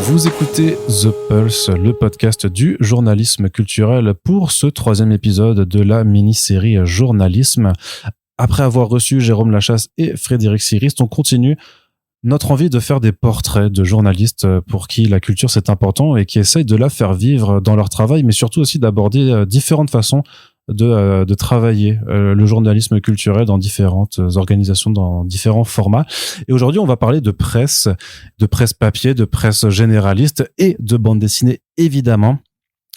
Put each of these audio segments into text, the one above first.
Vous écoutez The Pulse, le podcast du journalisme culturel pour ce 3e épisode de la mini-série Journalisme. Après avoir reçu Jérôme Lachasse et Frédéric Sirist, on continue notre envie de faire des portraits de journalistes pour qui la culture c'est important et qui essayent de la faire vivre dans leur travail, mais surtout aussi d'aborder différentes façons de travailler le journalisme culturel dans différentes organisations, dans différents formats. Et aujourd'hui, on va parler de presse papier, de presse généraliste et de bande dessinée, évidemment.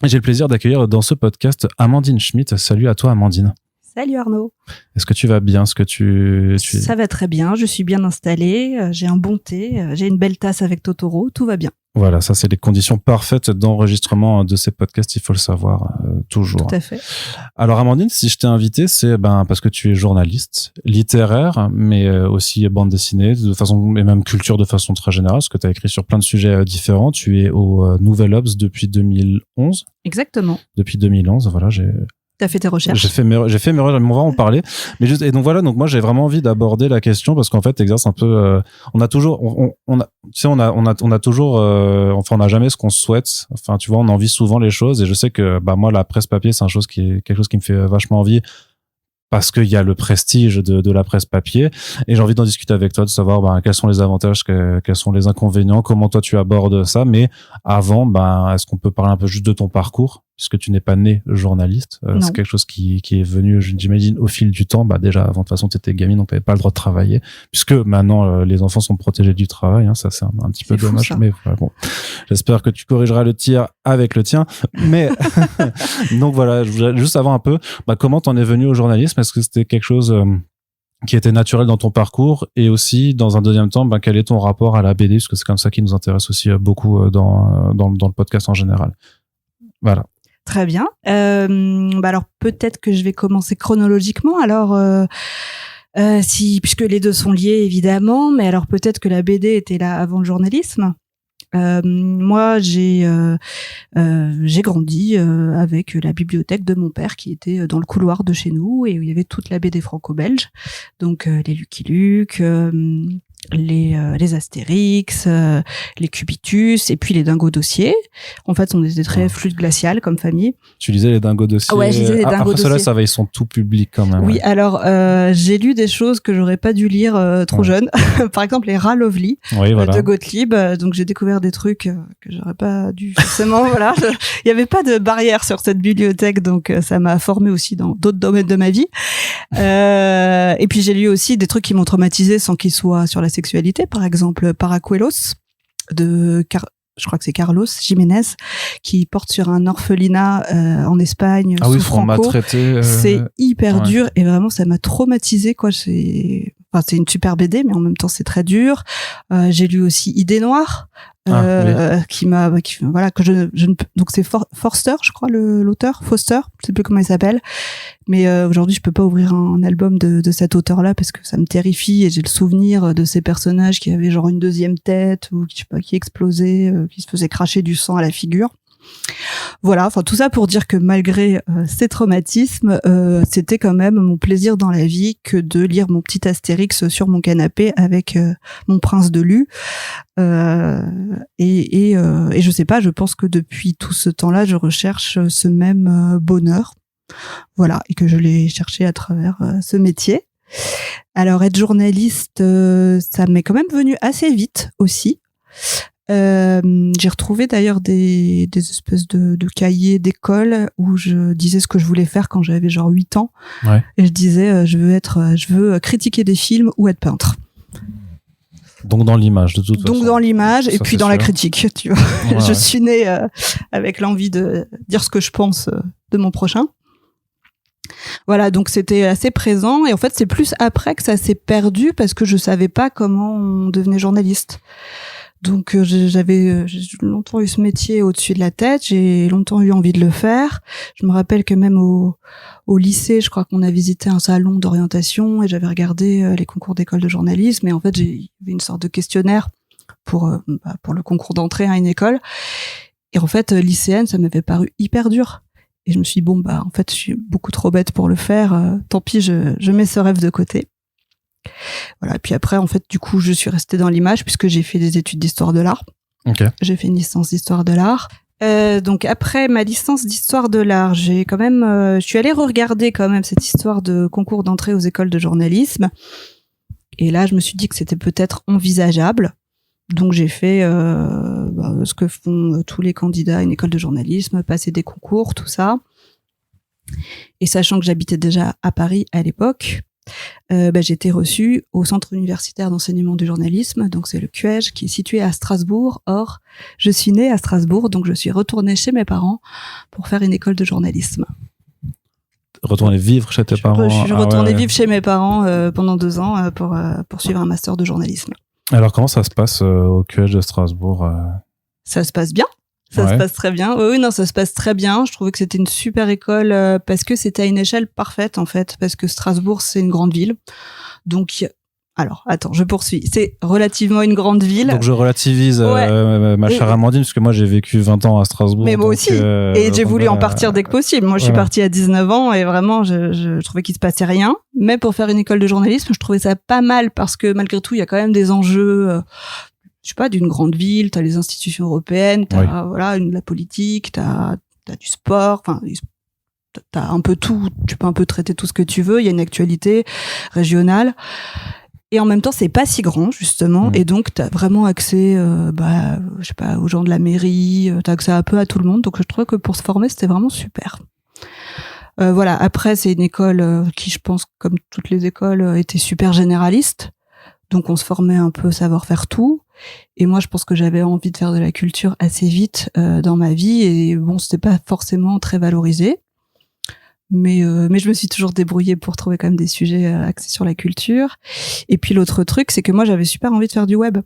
Et j'ai le plaisir d'accueillir dans ce podcast Amandine Schmitt. Salut à toi, Amandine. Salut Arnaud. Est-ce que tu vas bien? Ça va très bien, je suis bien installée, j'ai un bon thé, j'ai une belle tasse avec Totoro, tout va bien. Voilà, ça c'est les conditions parfaites d'enregistrement de ces podcasts, il faut le savoir toujours. Tout à fait. Alors Amandine, si je t'ai invité, c'est parce que tu es journaliste littéraire, mais aussi bande dessinée de façon et même culture de façon très générale, parce que tu as écrit sur plein de sujets différents. Tu es au Nouvel Obs depuis 2011. Exactement. Depuis 2011, voilà, T'as fait tes recherches. J'ai fait mes recherches, on va en parler. Mais juste, et donc voilà, donc moi j'ai vraiment envie d'aborder la question parce qu'en fait, t'exerces un peu. On a toujours, on a toujours, enfin on n'a jamais ce qu'on souhaite. Enfin tu vois, on envie souvent les choses et je sais que moi la presse papier c'est quelque chose qui me fait vachement envie parce qu'il y a le prestige de la presse papier et j'ai envie d'en discuter avec toi, de savoir quels sont les avantages, quels sont les inconvénients, comment toi tu abordes ça. Mais avant, est-ce qu'on peut parler un peu juste de ton parcours? Puisque tu n'es pas né journaliste, c'est quelque chose qui est venu, j'imagine, au fil du temps. Déjà, avant, de toute façon, tu étais gamine, donc tu n'avais pas le droit de travailler. Puisque maintenant, les enfants sont protégés du travail. Ça, c'est un petit peu dommage. Fou, mais bon, j'espère que tu corrigeras le tir avec le tien. Mais donc voilà, je voudrais juste savoir un peu comment t'en es venu au journalisme. Est-ce que c'était quelque chose qui était naturel dans ton parcours? Et aussi, dans un deuxième temps, quel est ton rapport à la BD? Parce que c'est comme ça qui nous intéresse aussi beaucoup dans le podcast en général. Voilà. Très bien. Alors peut-être que je vais commencer chronologiquement. Alors puisque les deux sont liés évidemment, mais alors peut-être que la BD était là avant le journalisme. Moi, j'ai grandi avec la bibliothèque de mon père qui était dans le couloir de chez nous et où il y avait toute la BD franco-belge, donc les Lucky Luke, les Astérix, les Cubitus et puis les Dingo Dossier. En fait, on était très flux glacial comme famille. Tu lisais les Dingo Dossier? Ouais, je lisais les Dingo Dossier. Après cela, ils sont tout publics quand même. Oui, alors j'ai lu des choses que j'aurais pas dû lire trop jeune. Par exemple, les Rats Lovely de Gottlieb. Donc j'ai découvert des trucs que j'aurais pas dû forcément. Voilà, il y avait pas de barrière sur cette bibliothèque, donc ça m'a formé aussi dans d'autres domaines de ma vie. Et puis j'ai lu aussi des trucs qui m'ont traumatisé sans qu'ils soient sur la sexualité, par exemple Paracuelos je crois que c'est Carlos Jiménez qui porte sur un orphelinat en Espagne sous Franco. C'est hyper dur et vraiment ça m'a traumatisé quoi. C'est une super BD mais en même temps c'est très dur. J'ai lu aussi Idée Noire donc c'est Forster je crois l'auteur Foster, je sais plus comment il s'appelle, mais aujourd'hui je peux pas ouvrir un album de cet auteur là parce que ça me terrifie et j'ai le souvenir de ces personnages qui avaient genre une deuxième tête ou qui explosaient, qui se faisaient cracher du sang à la figure. Voilà, tout ça pour dire que malgré ces traumatismes, c'était quand même mon plaisir dans la vie que de lire mon petit Astérix sur mon canapé avec mon prince de Lu. Et je sais pas, je pense que depuis tout ce temps-là, je recherche ce même bonheur. Voilà, et que je l'ai cherché à travers ce métier. Alors, être journaliste, ça m'est quand même venu assez vite aussi. J'ai retrouvé d'ailleurs des espèces de cahiers d'école où je disais ce que je voulais faire quand j'avais genre 8 ans. Ouais. Et je disais je veux critiquer des films ou être peintre. Donc dans l'image de toute façon. Donc dans l'image et puis dans la critique, tu vois. Ouais, je suis née avec l'envie de dire ce que je pense de mon prochain. Voilà, donc c'était assez présent et en fait c'est plus après que ça s'est perdu parce que je savais pas comment on devenait journaliste. Donc j'ai longtemps eu ce métier au-dessus de la tête, j'ai longtemps eu envie de le faire. Je me rappelle que même au lycée, je crois qu'on a visité un salon d'orientation et j'avais regardé les concours d'école de journalisme et en fait il y avait une sorte de questionnaire pour le concours d'entrée à une école. Et en fait lycéenne, ça m'avait paru hyper dur. Et je me suis dit en fait je suis beaucoup trop bête pour le faire, tant pis, je mets ce rêve de côté. Voilà, puis après en fait du coup je suis restée dans l'image puisque j'ai fait des études d'histoire de l'art. Okay. J'ai fait une licence d'histoire de l'art. Donc après ma licence d'histoire de l'art, j'ai quand même, je suis allée regarder quand même cette histoire de concours d'entrée aux écoles de journalisme. Et là, je me suis dit que c'était peut-être envisageable. Donc j'ai fait ce que font tous les candidats à une école de journalisme, passer des concours, tout ça. Et sachant que j'habitais déjà à Paris à l'époque, j'ai été reçue au Centre universitaire d'enseignement du journalisme, donc c'est le CUEJ, qui est situé à Strasbourg. Or, je suis née à Strasbourg, donc je suis retournée chez mes parents pour faire une école de journalisme. Retourner vivre chez tes parents? Je suis retournée vivre chez mes parents pendant 2 ans pour suivre un master de journalisme. Alors, comment ça se passe au CUEJ de Strasbourg? Ça se passe bien. Ça se passe très bien. Oui, non, ça se passe très bien. Je trouvais que c'était une super école parce que c'était à une échelle parfaite, en fait, parce que Strasbourg, c'est une grande ville. Donc, alors, attends, je poursuis. C'est relativement une grande ville. Donc, je relativise, ma chère Amandine, parce que moi, j'ai vécu 20 ans à Strasbourg. Mais moi aussi. Et j'ai voulu en partir dès que possible. Moi, je suis partie à 19 ans et vraiment, je trouvais qu'il se passait rien. Mais pour faire une école de journalisme, je trouvais ça pas mal parce que malgré tout, il y a quand même des enjeux, je sais pas, d'une grande ville, t'as les institutions européennes, t'as la politique, t'as du sport, enfin t'as un peu tout, tu peux un peu traiter tout ce que tu veux, il y a une actualité régionale. Et en même temps, c'est pas si grand, justement, et donc t'as vraiment accès je sais pas, aux gens de la mairie, t'as accès un peu à tout le monde. Donc je trouve que pour se former, c'était vraiment super. Après c'est une école qui, je pense, comme toutes les écoles, était super généraliste. Donc on se formait un peu savoir faire tout. Et moi, je pense que j'avais envie de faire de la culture assez vite dans ma vie. Et bon, c'était pas forcément très valorisé. Mais je me suis toujours débrouillée pour trouver quand même des sujets axés sur la culture. Et puis l'autre truc, c'est que moi, j'avais super envie de faire du web.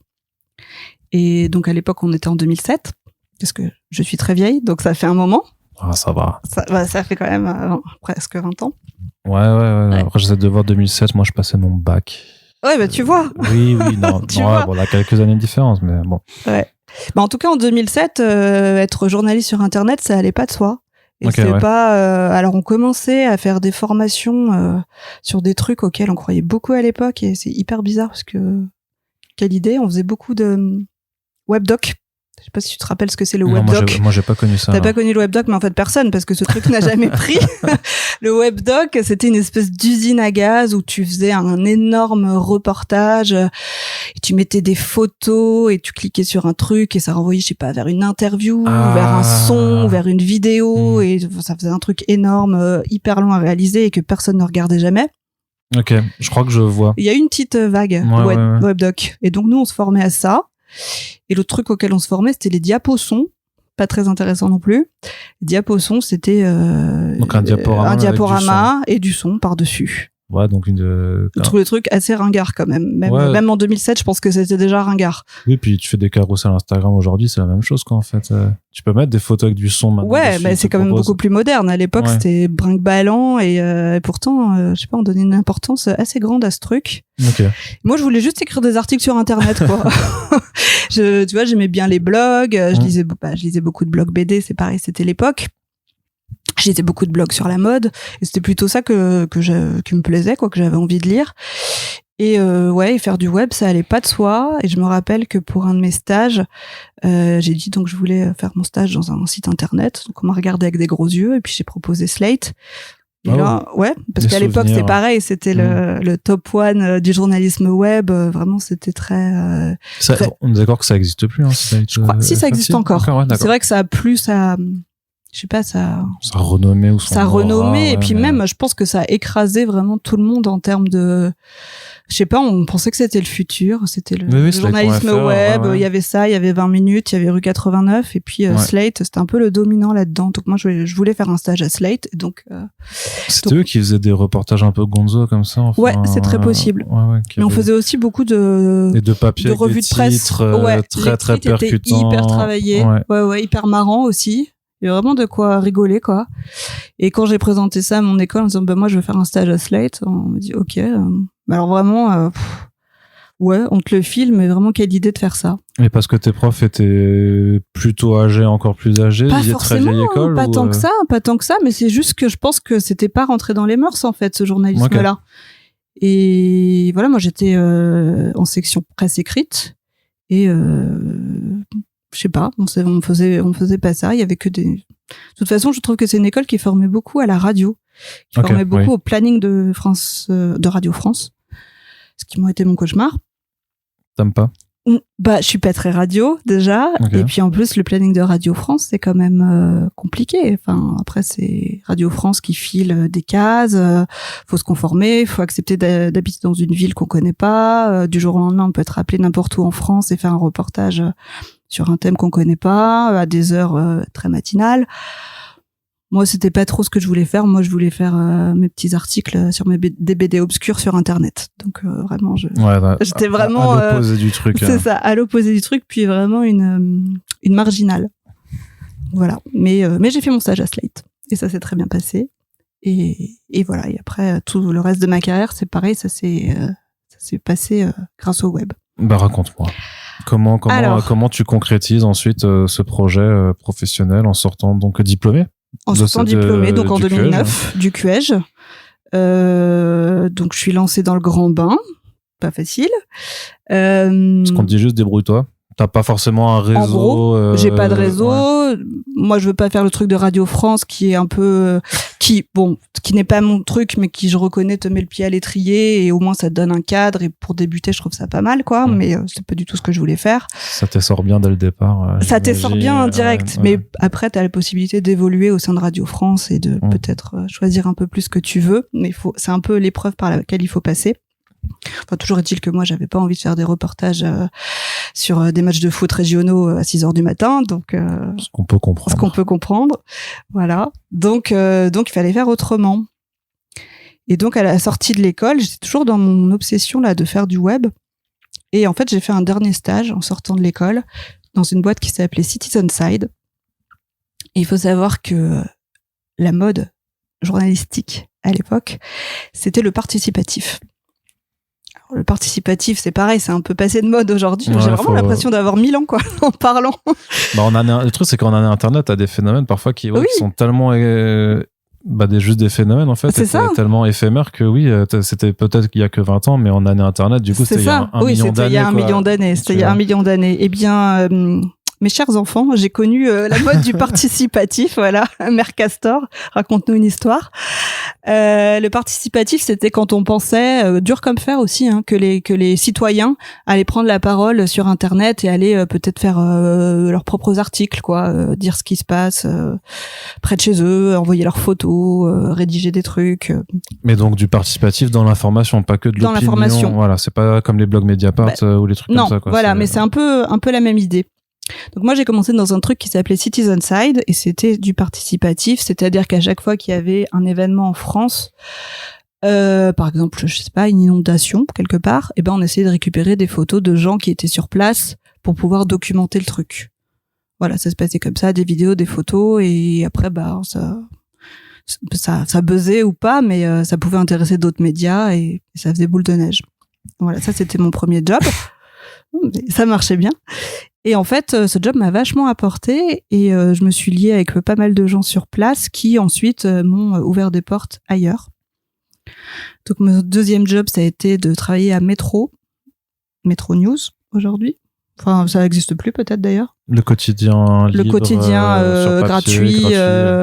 Et donc à l'époque, on était en 2007, parce que je suis très vieille, donc ça fait un moment. Ah, ça va. Ça fait quand même presque 20 ans. Ouais. Après, j'essaie de voir 2007. Moi, je passais mon bac. Ouais, tu vois. Oui, non. On a quelques années de différence, mais bon. Ouais. En tout cas, en 2007, être journaliste sur Internet, ça allait pas de soi. Et pas. Alors, on commençait à faire des formations sur des trucs auxquels on croyait beaucoup à l'époque, et c'est hyper bizarre parce que quelle idée. On faisait beaucoup de webdoc. Je sais pas si tu te rappelles ce que c'est le webdoc. Moi, j'ai pas connu ça. T'as pas connu le webdoc, mais en fait, personne, parce que ce truc n'a jamais pris. Le webdoc, c'était une espèce d'usine à gaz où tu faisais un énorme reportage, et tu mettais des photos et tu cliquais sur un truc et ça renvoyait, je sais pas, vers une interview, vers un son, vers une vidéo, et ça faisait un truc énorme, hyper long à réaliser et que personne ne regardait jamais. Ok, je crois que je vois. Il y a eu une petite vague webdoc. Et donc, nous, on se formait à ça. Et l'autre truc auquel on se formait, c'était les diaposons. Pas très intéressant non plus. Les diaposons, c'était donc un diaporama et du son par-dessus. Ouais, donc Je trouve le truc assez ringard quand même. Même en 2007, je pense que c'était déjà ringard. Oui, puis tu fais des carousels Instagram aujourd'hui, c'est la même chose quoi en fait. Tu peux mettre des photos avec du son maintenant. Ouais, mais c'est quand même beaucoup plus moderne. À l'époque, c'était brinque-ballant et pourtant, je sais pas, on donnait une importance assez grande à ce truc. Okay. Moi, je voulais juste écrire des articles sur Internet, quoi. Tu vois, j'aimais bien les blogs. Je lisais beaucoup de blogs BD. C'est pareil, c'était l'époque. Je lisais beaucoup de blogs sur la mode. Et c'était plutôt ça qui me plaisait, quoi, que j'avais envie de lire. Et et faire du web, ça allait pas de soi. Et je me rappelle que pour un de mes stages, j'ai dit donc je voulais faire mon stage dans un site internet. Donc on m'a regardé avec des gros yeux. Et puis j'ai proposé Slate. Et là, parce qu'à l'époque, c'était pareil, c'était le top one du journalisme web. Vraiment, c'était très... On est d'accord que ça existe plus, hein, Slate, je crois. Si, ça existe encore. C'est vrai que ça a plus, je sais pas, ça a renommé ou ça a renommé, et puis même, je pense que ça a écrasé vraiment tout le monde en termes de... Je sais pas, on pensait que c'était le futur, c'était le journalisme web, il y avait ça, il y avait 20 minutes, il y avait Rue 89, et puis Slate, c'était un peu le dominant là-dedans. Donc moi, je voulais faire un stage à Slate, donc... C'était eux qui faisaient des reportages un peu gonzo comme ça, enfin, c'est très possible. Mais on faisait aussi beaucoup de papier, de revues de presse, très percutants, hyper travaillé, hyper marrant aussi. Il y a vraiment de quoi rigoler, quoi. Et quand j'ai présenté ça à mon école en disant, moi, je veux faire un stage à Slate, on me dit, ok. Alors vraiment, on te le file, mais vraiment, quelle idée de faire ça. Et parce que tes profs étaient plutôt âgés, encore plus âgés, ils étaient très vieille école, pas tant que ça, mais c'est juste que je pense que c'était pas rentré dans les mœurs, en fait, ce journalisme-là. Okay. Et voilà, moi, j'étais en section presse écrite, et je sais pas, on faisait pas ça. Il y avait que des. De toute façon, je trouve que c'est une école qui formait beaucoup à la radio, qui formait beaucoup au planning de France, de Radio France, ce qui m'a été mon cauchemar. T'aimes pas? Bah, je suis pas très radio déjà, et puis en plus le planning de Radio France c'est quand même compliqué. Enfin après c'est Radio France qui file des cases, faut se conformer, faut accepter d'habiter dans une ville qu'on connaît pas. Du jour au lendemain on peut être appelé n'importe où en France et faire un reportage sur un thème qu'on connaît pas à des heures très matinales. Moi, c'était pas trop ce que je voulais faire. Moi, je voulais faire mes petits articles sur des BD obscurs sur Internet. Donc, vraiment, j'étais vraiment... à l'opposé du truc. C'est ça, à l'opposé du truc, puis vraiment une marginale. Voilà. Mais j'ai fait mon stage à Slate. Et ça s'est très bien passé. Et voilà. Et après, tout le reste de ma carrière, c'est pareil, ça s'est passé grâce au web. Bah, raconte-moi. Comment tu concrétises ensuite ce projet professionnel en sortant donc diplômé? En sortant diplômée, donc en 2009, du QEJ. Donc je suis lancée dans le grand bain, pas facile. Parce qu'on te dit juste débrouille-toi. T'as pas forcément un réseau. En gros, j'ai pas de réseau. Ouais. Moi, je veux pas faire le truc de Radio France qui est un peu, qui n'est pas mon truc, mais qui je reconnais te met le pied à l'étrier et au moins ça te donne un cadre. Et pour débuter, je trouve ça pas mal, quoi. Mais c'est pas du tout ce que je voulais faire. Ça t'essort bien dès le départ. Ça t'essort bien direct, mais après t'as la possibilité d'évoluer au sein de Radio France et de peut-être choisir un peu plus ce que tu veux. Mais c'est un peu l'épreuve par laquelle il faut passer. Enfin, toujours est-il que moi, j'avais pas envie de faire des reportages sur des matchs de foot régionaux à 6h du matin, donc ce qu'on peut comprendre. Voilà. Donc il fallait faire autrement. Et donc à la sortie de l'école, j'étais toujours dans mon obsession là de faire du web. Et en fait, j'ai fait un dernier stage en sortant de l'école dans une boîte qui s'appelait Citizenside. Et il faut savoir que la mode journalistique à l'époque, c'était le participatif. Le participatif, c'est pareil, c'est un peu passé de mode aujourd'hui. J'ai vraiment l'impression d'avoir 1000 ans, quoi, en parlant. Bah, le truc, c'est qu'en année Internet, t'as des phénomènes parfois qui sont tellement, juste des phénomènes, en fait. C'est ça. Tellement éphémères que c'était peut-être qu'il y a que 20 ans, mais en année Internet, du coup, c'était il y a un million d'années. C'était il y a 1 million d'années. C'était il y a 1 million d'années. Eh bien, mes chers enfants, j'ai connu la mode du participatif, voilà. Mère Castor, raconte-nous une histoire. Le participatif, c'était quand on pensait, dur comme fer aussi, hein, que les citoyens allaient prendre la parole sur Internet et allaient peut-être faire leurs propres articles, quoi, dire ce qui se passe près de chez eux, envoyer leurs photos, rédiger des trucs. Mais donc du participatif dans l'information, pas que de l'opinion. Dans l'information. Voilà, c'est pas comme les blogs Mediapart ou les trucs comme ça, quoi. Voilà, mais c'est un peu la même idée. Donc moi j'ai commencé dans un truc qui s'appelait Citizenside et c'était du participatif, c'est-à-dire qu'à chaque fois qu'il y avait un événement en France, par exemple je sais pas une inondation quelque part, et ben on essayait de récupérer des photos de gens qui étaient sur place pour pouvoir documenter le truc. Voilà, ça se passait comme ça, des vidéos, des photos et après ça buzzait ou pas, mais ça pouvait intéresser d'autres médias et ça faisait boule de neige. Voilà, ça c'était mon premier job. Ça marchait bien. Et en fait, ce job m'a vachement apporté et je me suis liée avec pas mal de gens sur place qui ensuite m'ont ouvert des portes ailleurs. Donc mon deuxième job, ça a été de travailler à Métro News aujourd'hui. Enfin, ça n'existe plus peut-être d'ailleurs. Le quotidien libre. Le quotidien papier, gratuit.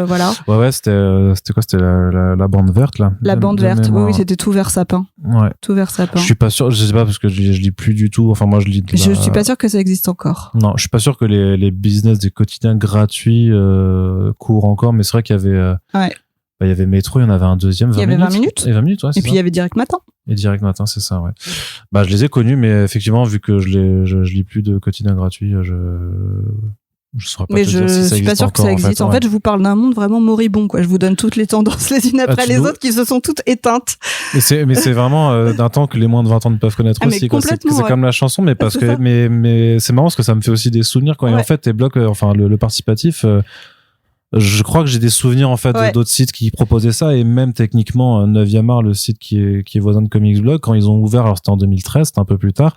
Voilà. Ouais, c'était quoi? C'était la bande verte, là? La bande verte, oui, c'était tout vert sapin. Ouais. Tout vert sapin. Je suis pas sûr, je sais pas, parce que je lis plus du tout. Enfin, moi, je lis je suis pas sûr que ça existe encore. Non, je suis pas sûr que les business des quotidiens gratuits courent encore, mais c'est vrai qu'il y avait... il y avait Métro, il y en avait un deuxième, 20 minutes. Il y avait 20 minutes. Et 20 minutes, ouais, et puis il y avait Direct Matin. Et Direct Matin, c'est ça, ouais. Je les ai connus, mais effectivement, vu que je lis plus de quotidiens gratuits, je saurais pas te dire si ça existe encore. Mais je suis pas sûr que ça existe. En fait, je vous parle d'un monde vraiment moribond, quoi. Je vous donne toutes les tendances les unes après les autres qui se sont toutes éteintes. Mais c'est vraiment d'un temps que les moins de 20 ans ne peuvent connaître aussi, quoi. C'est comme la chanson, mais parce que, mais c'est marrant parce que ça me fait aussi des souvenirs quand, et en fait, tes blogs, le participatif, Je crois que j'ai des souvenirs en fait d'autres sites qui proposaient ça, et même techniquement 9e art, le site qui est voisin de Comics Blog, quand ils ont ouvert, alors c'était en 2013, c'était un peu plus tard,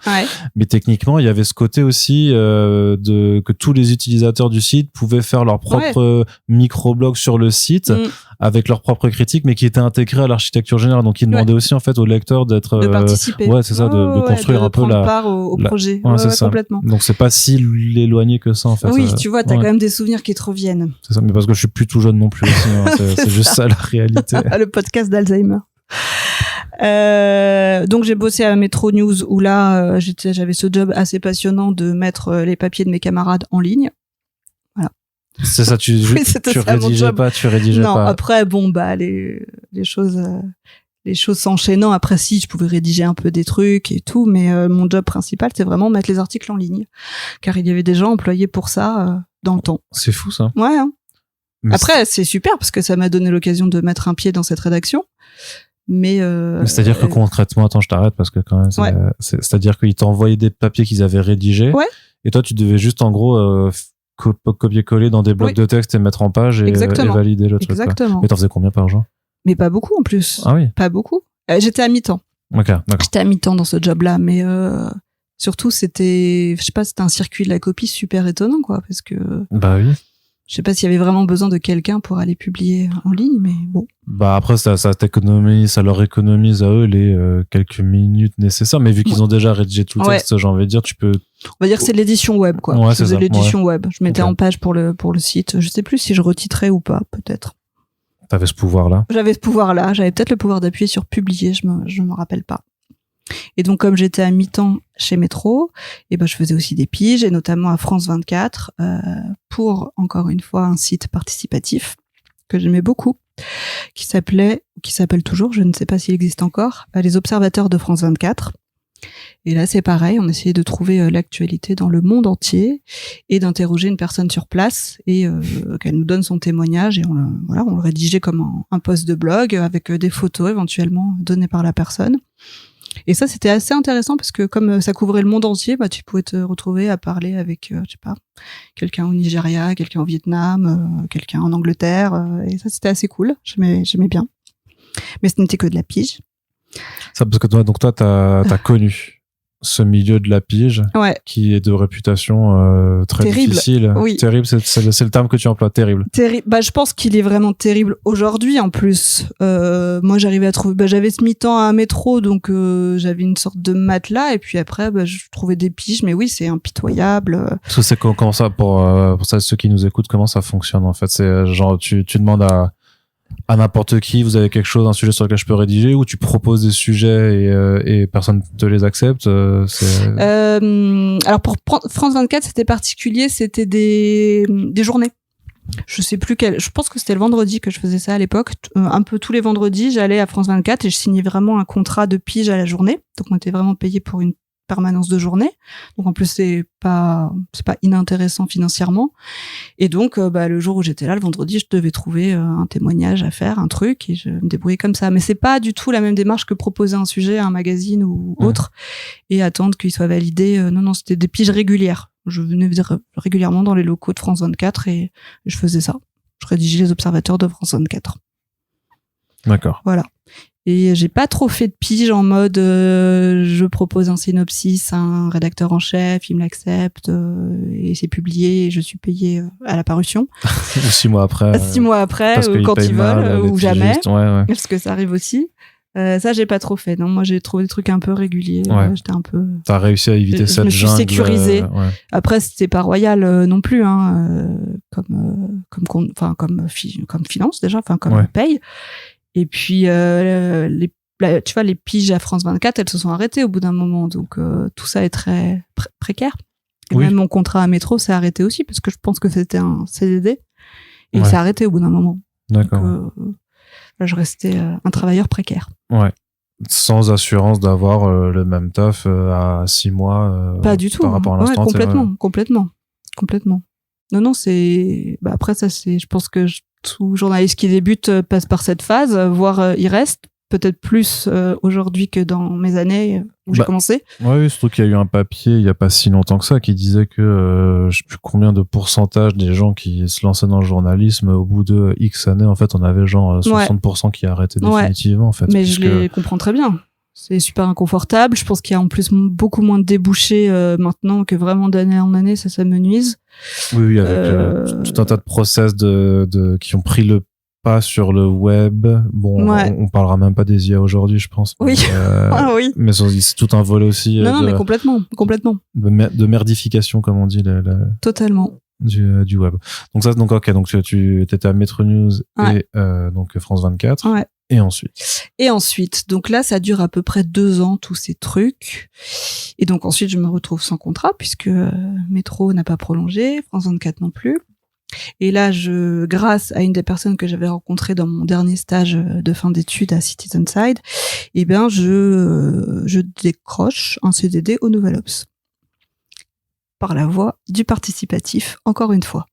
mais techniquement il y avait ce côté aussi que tous les utilisateurs du site pouvaient faire leur propre microblog sur le site avec leurs propres critiques, mais qui étaient intégrés à l'architecture générale, donc ils demandaient aussi en fait aux lecteurs d'être de participer, c'est ça, de construire un peu prendre part au projet, c'est ça. complètement. Donc c'est pas si éloigné que ça en fait. Oui, tu vois, t'as quand même des souvenirs qui te reviennent. C'est ça, mais parce que je suis plus tout jeune non plus aussi, hein. c'est juste ça la réalité. Le podcast d'Alzheimer. Donc j'ai bossé à Metro News où là j'avais ce job assez passionnant de mettre les papiers de mes camarades en ligne. Voilà. C'est ça, tu rédigeais pas. Non, après bon les choses s'enchaînant, après si je pouvais rédiger un peu des trucs et tout, mais mon job principal c'est vraiment mettre les articles en ligne, car il y avait des gens employés pour ça dans le temps. C'est fou ça. Ouais. Hein. Après c'est super parce que ça m'a donné l'occasion de mettre un pied dans cette rédaction. Mais c'est-à-dire que concrètement, attends, je t'arrête parce que quand même, c'est-à-dire qu'ils t'envoyaient des papiers qu'ils avaient rédigés, et toi tu devais juste en gros copier-coller dans des blocs de texte et mettre en page et valider le truc. Exactement. Mais t'en faisais combien par jour? Mais pas beaucoup en plus. Ah oui. Pas beaucoup. J'étais à mi-temps. Ok, d'accord. J'étais à mi-temps dans ce job-là, mais surtout c'était, je sais pas, c'était un circuit de la copie super étonnant quoi, parce que. Bah oui. Je sais pas s'il y avait vraiment besoin de quelqu'un pour aller publier en ligne, mais bon. Bah après ça leur économise à eux les quelques minutes nécessaires, mais vu qu'ils ont déjà rédigé tout le texte, j'ai envie de dire, tu peux. On va dire que c'est l'édition web quoi. Ouais, je faisais l'édition web. Je mettais en page pour le site. Je sais plus si je retitrais ou pas, peut-être. T'avais ce pouvoir-là. J'avais ce pouvoir-là. J'avais peut-être le pouvoir d'appuyer sur publier. Je me rappelle pas. Et donc, comme j'étais à mi-temps chez Metro, et ben, je faisais aussi des piges, et notamment à France 24, pour, encore une fois, un site participatif que j'aimais beaucoup, qui s'appelle toujours, je ne sais pas s'il existe encore, Les Observateurs de France 24. Et là, c'est pareil, on essayait de trouver l'actualité dans le monde entier et d'interroger une personne sur place et qu'elle nous donne son témoignage, et on le rédigeait comme un post de blog avec des photos éventuellement données par la personne. Et ça, c'était assez intéressant parce que comme ça couvrait le monde entier, bah, tu pouvais te retrouver à parler avec, je sais pas, quelqu'un au Nigeria, quelqu'un au Vietnam, quelqu'un en Angleterre. Et ça, c'était assez cool. J'aimais bien. Mais ce n'était que de la pige. Ça, parce que toi, t'as connu ce milieu de la pige, qui est de réputation très terrible. Difficile. Oui. Terrible, c'est le terme que tu emploies, terrible. Terrible. Bah, je pense qu'il est vraiment terrible aujourd'hui en plus. Moi, j'arrivais à trouver. Bah, j'avais ce mi-temps à un métro, donc j'avais une sorte de matelas, et puis après, bah, je trouvais des piges. Mais oui, c'est impitoyable. Parce que c'est comment ça pour ça, ceux qui nous écoutent, comment ça fonctionne en fait? C'est genre tu demandes à n'importe qui, vous avez quelque chose, un sujet sur lequel je peux rédiger, ou tu proposes des sujets et personne te les accepte. Alors pour France 24, c'était particulier, c'était des journées. Je sais plus je pense que c'était le vendredi que je faisais ça à l'époque. Un peu tous les vendredis, j'allais à France 24 et je signais vraiment un contrat de pige à la journée. Donc on était vraiment payé pour une permanence de journée. Donc en plus c'est pas inintéressant financièrement. Et donc bah le jour où j'étais là le vendredi, je devais trouver un témoignage à faire, un truc, et je me débrouillais comme ça. Mais c'est pas du tout la même démarche que proposer un sujet à un magazine ou autre et attendre qu'il soit validé. Non, c'était des piges régulières. Je venais régulièrement dans les locaux de France 24 et je faisais ça. Je rédigeais les observateurs de France 24. D'accord. Voilà. Et j'ai pas trop fait de pige en mode je propose un synopsis à un rédacteur en chef, il me l'accepte et c'est publié et je suis payé à la parution. 6 mois après. 6 mois après, quand ils veulent, ou jamais. Parce que ça arrive aussi. Ça, j'ai pas trop fait. Non, moi, j'ai trouvé des trucs un peu réguliers. J'étais un peu. T'as réussi à éviter cette jungle. Je me suis sécurisée. Après, c'était pas royal non plus, hein, comme finance déjà, enfin comme paye. Et puis, tu vois, les piges à France 24, elles se sont arrêtées au bout d'un moment. Donc, tout ça est très précaire. Et même mon contrat à Métro s'est arrêté aussi, parce que je pense que c'était un CDD. Et il s'est arrêté au bout d'un moment. D'accord. Donc, là, je restais un travailleur précaire. Ouais. Sans assurance d'avoir le même taf à 6 mois. Pas du tout. Par rapport à l'instant. Complètement. Non, c'est. Bah, après, ça, c'est. Je pense que tout journaliste qui débute passe par cette phase, voire il reste peut-être plus aujourd'hui que dans mes années où j'ai commencé. Oui, surtout qu'il y a eu un papier il y a pas si longtemps que ça qui disait que je sais plus combien de pourcentage des gens qui se lançaient dans le journalisme au bout de X années, en fait, on avait genre 60% qui arrêtaient définitivement, en fait. Mais je les comprends très bien. C'est super inconfortable. Je pense qu'il y a en plus beaucoup moins de débouchés maintenant que vraiment d'année en année, ça m'ennuise. Oui, avec tout un tas de process qui ont pris le pas sur le web. Bon, on parlera même pas des IA aujourd'hui, je pense. Oui. Oui. Mais c'est tout un volet aussi. Non, mais complètement. De merdification, comme on dit. Totalement. Du web. Donc ok, donc tu étais à Metro News et donc France 24. Ouais. Et ensuite, donc là, ça dure à peu près 2 ans, tous ces trucs. Et donc ensuite, je me retrouve sans contrat puisque Métro n'a pas prolongé, France 24 non plus. Et là, grâce à une des personnes que j'avais rencontrées dans mon dernier stage de fin d'études à Citizenside, je décroche un CDD au Nouvel Obs. Par la voie du participatif, encore une fois.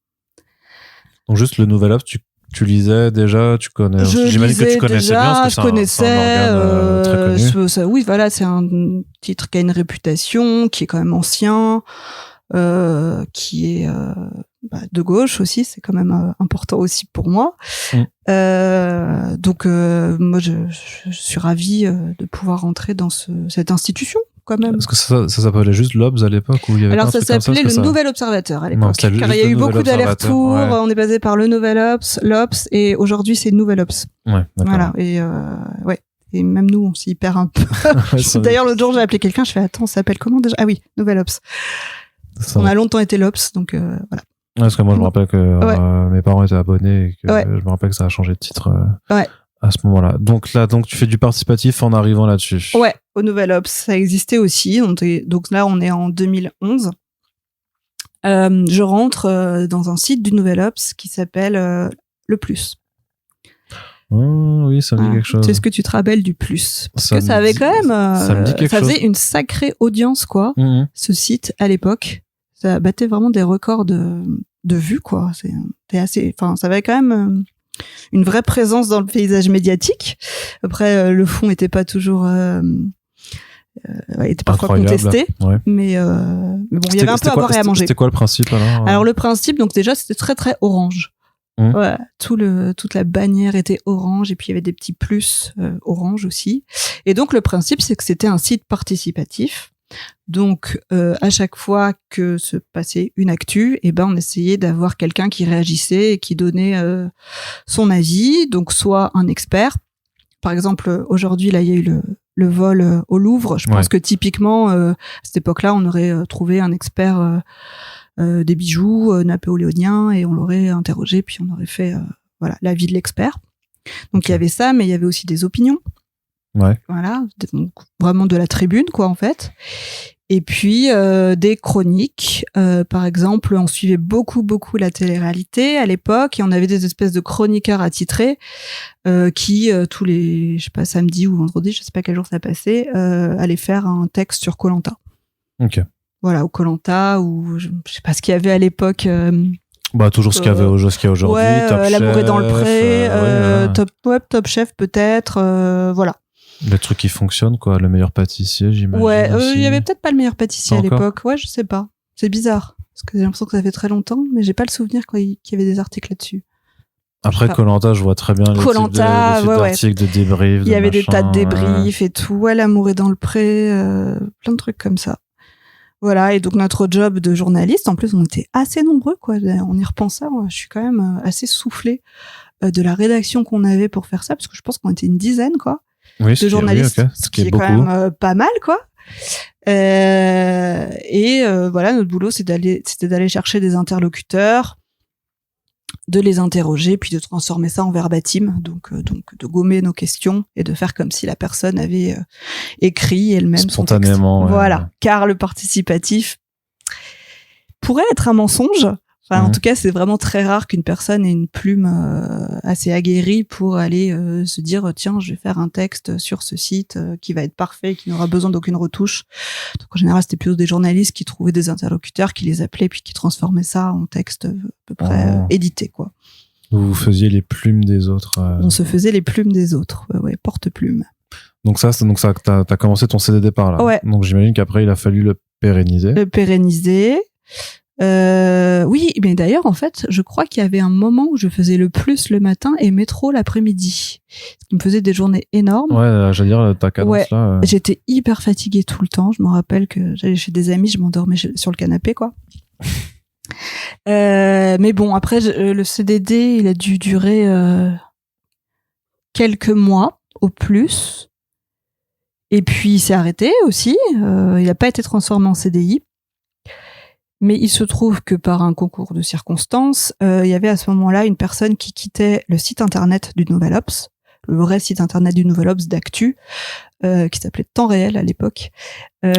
Donc juste le Nouvel Obs, tu lisais déjà, tu connais. J'imagine que tu connaissais bien parce que c'est un organe très connu. Oui, voilà, c'est un titre qui a une réputation, qui est quand même ancien, qui est de gauche aussi, c'est quand même important aussi pour moi. Donc moi, je suis ravie de pouvoir rentrer dans cette institution. Quand même. Est-ce que ça s'appelait juste l'Obs à l'époque où il y avait Alors ça s'appelait le Nouvel Observateur à l'époque. Car il y a eu beaucoup d'allers-retours. On est basé par le Nouvel Obs, l'Obs, et aujourd'hui c'est Nouvel Obs. Ouais, d'accord. Voilà. Et Et même nous, on s'y perd un peu. D'ailleurs, l'autre jour, j'ai appelé quelqu'un. Je fais attends, ça s'appelle comment déjà ? Ah oui, Nouvel Obs. On a longtemps été l'Obs, donc voilà. Ouais, parce que moi, je me rappelle que mes parents étaient abonnés et que je me rappelle que ça a changé de titre. À ce moment-là. Donc tu fais du participatif en arrivant là-dessus. Ouais, au Nouvel Obs, ça existait aussi. Donc là, on est en 2011. Je rentre dans un site du Nouvel Obs qui s'appelle Le Plus. Oh, oui, ça me dit quelque chose. C'est ce que tu te rappelles du Plus. Parce que ça avait quand même... ça faisait une sacrée audience, quoi, ce site, à l'époque. Ça battait vraiment des records de vues, quoi. C'était assez... Enfin, ça avait quand même... une vraie présence dans le paysage médiatique. Après, le fond était pas toujours, était parfois contesté, mais bon, il y avait un peu à boire et à manger. C'était quoi le principe alors ? Alors le principe, donc déjà, c'était très très orange. Ouais, toute la bannière était orange et puis il y avait des petits plus orange aussi. Et donc le principe, c'est que c'était un site participatif. Donc, à chaque fois que se passait une actu, on essayait d'avoir quelqu'un qui réagissait et qui donnait son avis. Donc, soit un expert. Par exemple, aujourd'hui, là, il y a eu le vol au Louvre. Je pense que typiquement, à cette époque-là, on aurait trouvé un expert des bijoux napoléoniens et on l'aurait interrogé, puis on aurait fait l'avis de l'expert. Donc, il y avait ça, mais il y avait aussi des opinions. Ouais. Voilà, donc vraiment de la tribune, quoi, en fait. Et puis des chroniques. Par exemple, on suivait beaucoup la télé-réalité à l'époque et on avait des espèces de chroniqueurs attitrés qui tous les, je sais pas, samedi ou vendredi, je sais pas quel jour ça passait, allaient faire un texte sur Koh-Lanta. Ok. Voilà, ou Koh-Lanta, ou je sais pas ce qu'il y avait à l'époque. Toujours ce qu'il y avait aujourd'hui. Ouais, Top Chef. L'amour est dans le pré. Top Chef peut-être. Voilà. Le truc qui fonctionne, quoi. Le meilleur pâtissier, j'imagine. Ouais, il y avait peut-être pas le meilleur pâtissier à l'époque. Ouais, je sais pas. C'est bizarre. Parce que j'ai l'impression que ça fait très longtemps, mais j'ai pas le souvenir qu'il y avait des articles là-dessus. Après Koh-Lanta, je vois très bien les types d'articles, de débriefs. Il y avait des tas de débriefs et tout. Ouais, L'amour est dans le pré. Plein de trucs comme ça. Voilà. Et donc, notre job de journaliste, en plus, on était assez nombreux, quoi. On y repense je suis quand même assez soufflée de la rédaction qu'on avait pour faire ça, parce que je pense qu'on était une dizaine, quoi. Oui, de journalistes, ce qui est quand même pas mal, quoi. Voilà, notre boulot, c'était d'aller chercher des interlocuteurs, de les interroger, puis de transformer ça en verbatim, donc de gommer nos questions et de faire comme si la personne avait écrit elle-même spontanément. Son texte. Voilà, car le participatif pourrait être un mensonge. Enfin, en tout cas, c'est vraiment très rare qu'une personne ait une plume assez aguerrie pour aller se dire tiens, je vais faire un texte sur ce site qui va être parfait, qui n'aura besoin d'aucune retouche. Donc en général, c'était plutôt des journalistes qui trouvaient des interlocuteurs, qui les appelaient puis qui transformaient ça en texte à peu près édité, quoi. Vous faisiez les plumes des autres. On se faisait les plumes des autres, ouais, porte-plume. Donc t'as commencé ton CDD par là. Ouais. Donc j'imagine qu'après il a fallu le pérenniser. Oui, mais d'ailleurs, en fait, je crois qu'il y avait un moment où je faisais le plus le matin et métro l'après-midi. Ce qui me faisait des journées énormes. Ouais, j'allais dire, ta cadence là. J'étais hyper fatiguée tout le temps. Je me rappelle que j'allais chez des amis, je m'endormais sur le canapé, quoi. Mais bon, après, le CDD, il a dû durer quelques mois au plus. Et puis, il s'est arrêté aussi. Il n'a pas été transformé en CDI. Mais il se trouve que par un concours de circonstances, il y avait à ce moment-là une personne qui quittait le site internet du Nouvel Obs, le vrai site internet du Nouvel Obs d'actu, qui s'appelait Temps Réel à l'époque. Oui.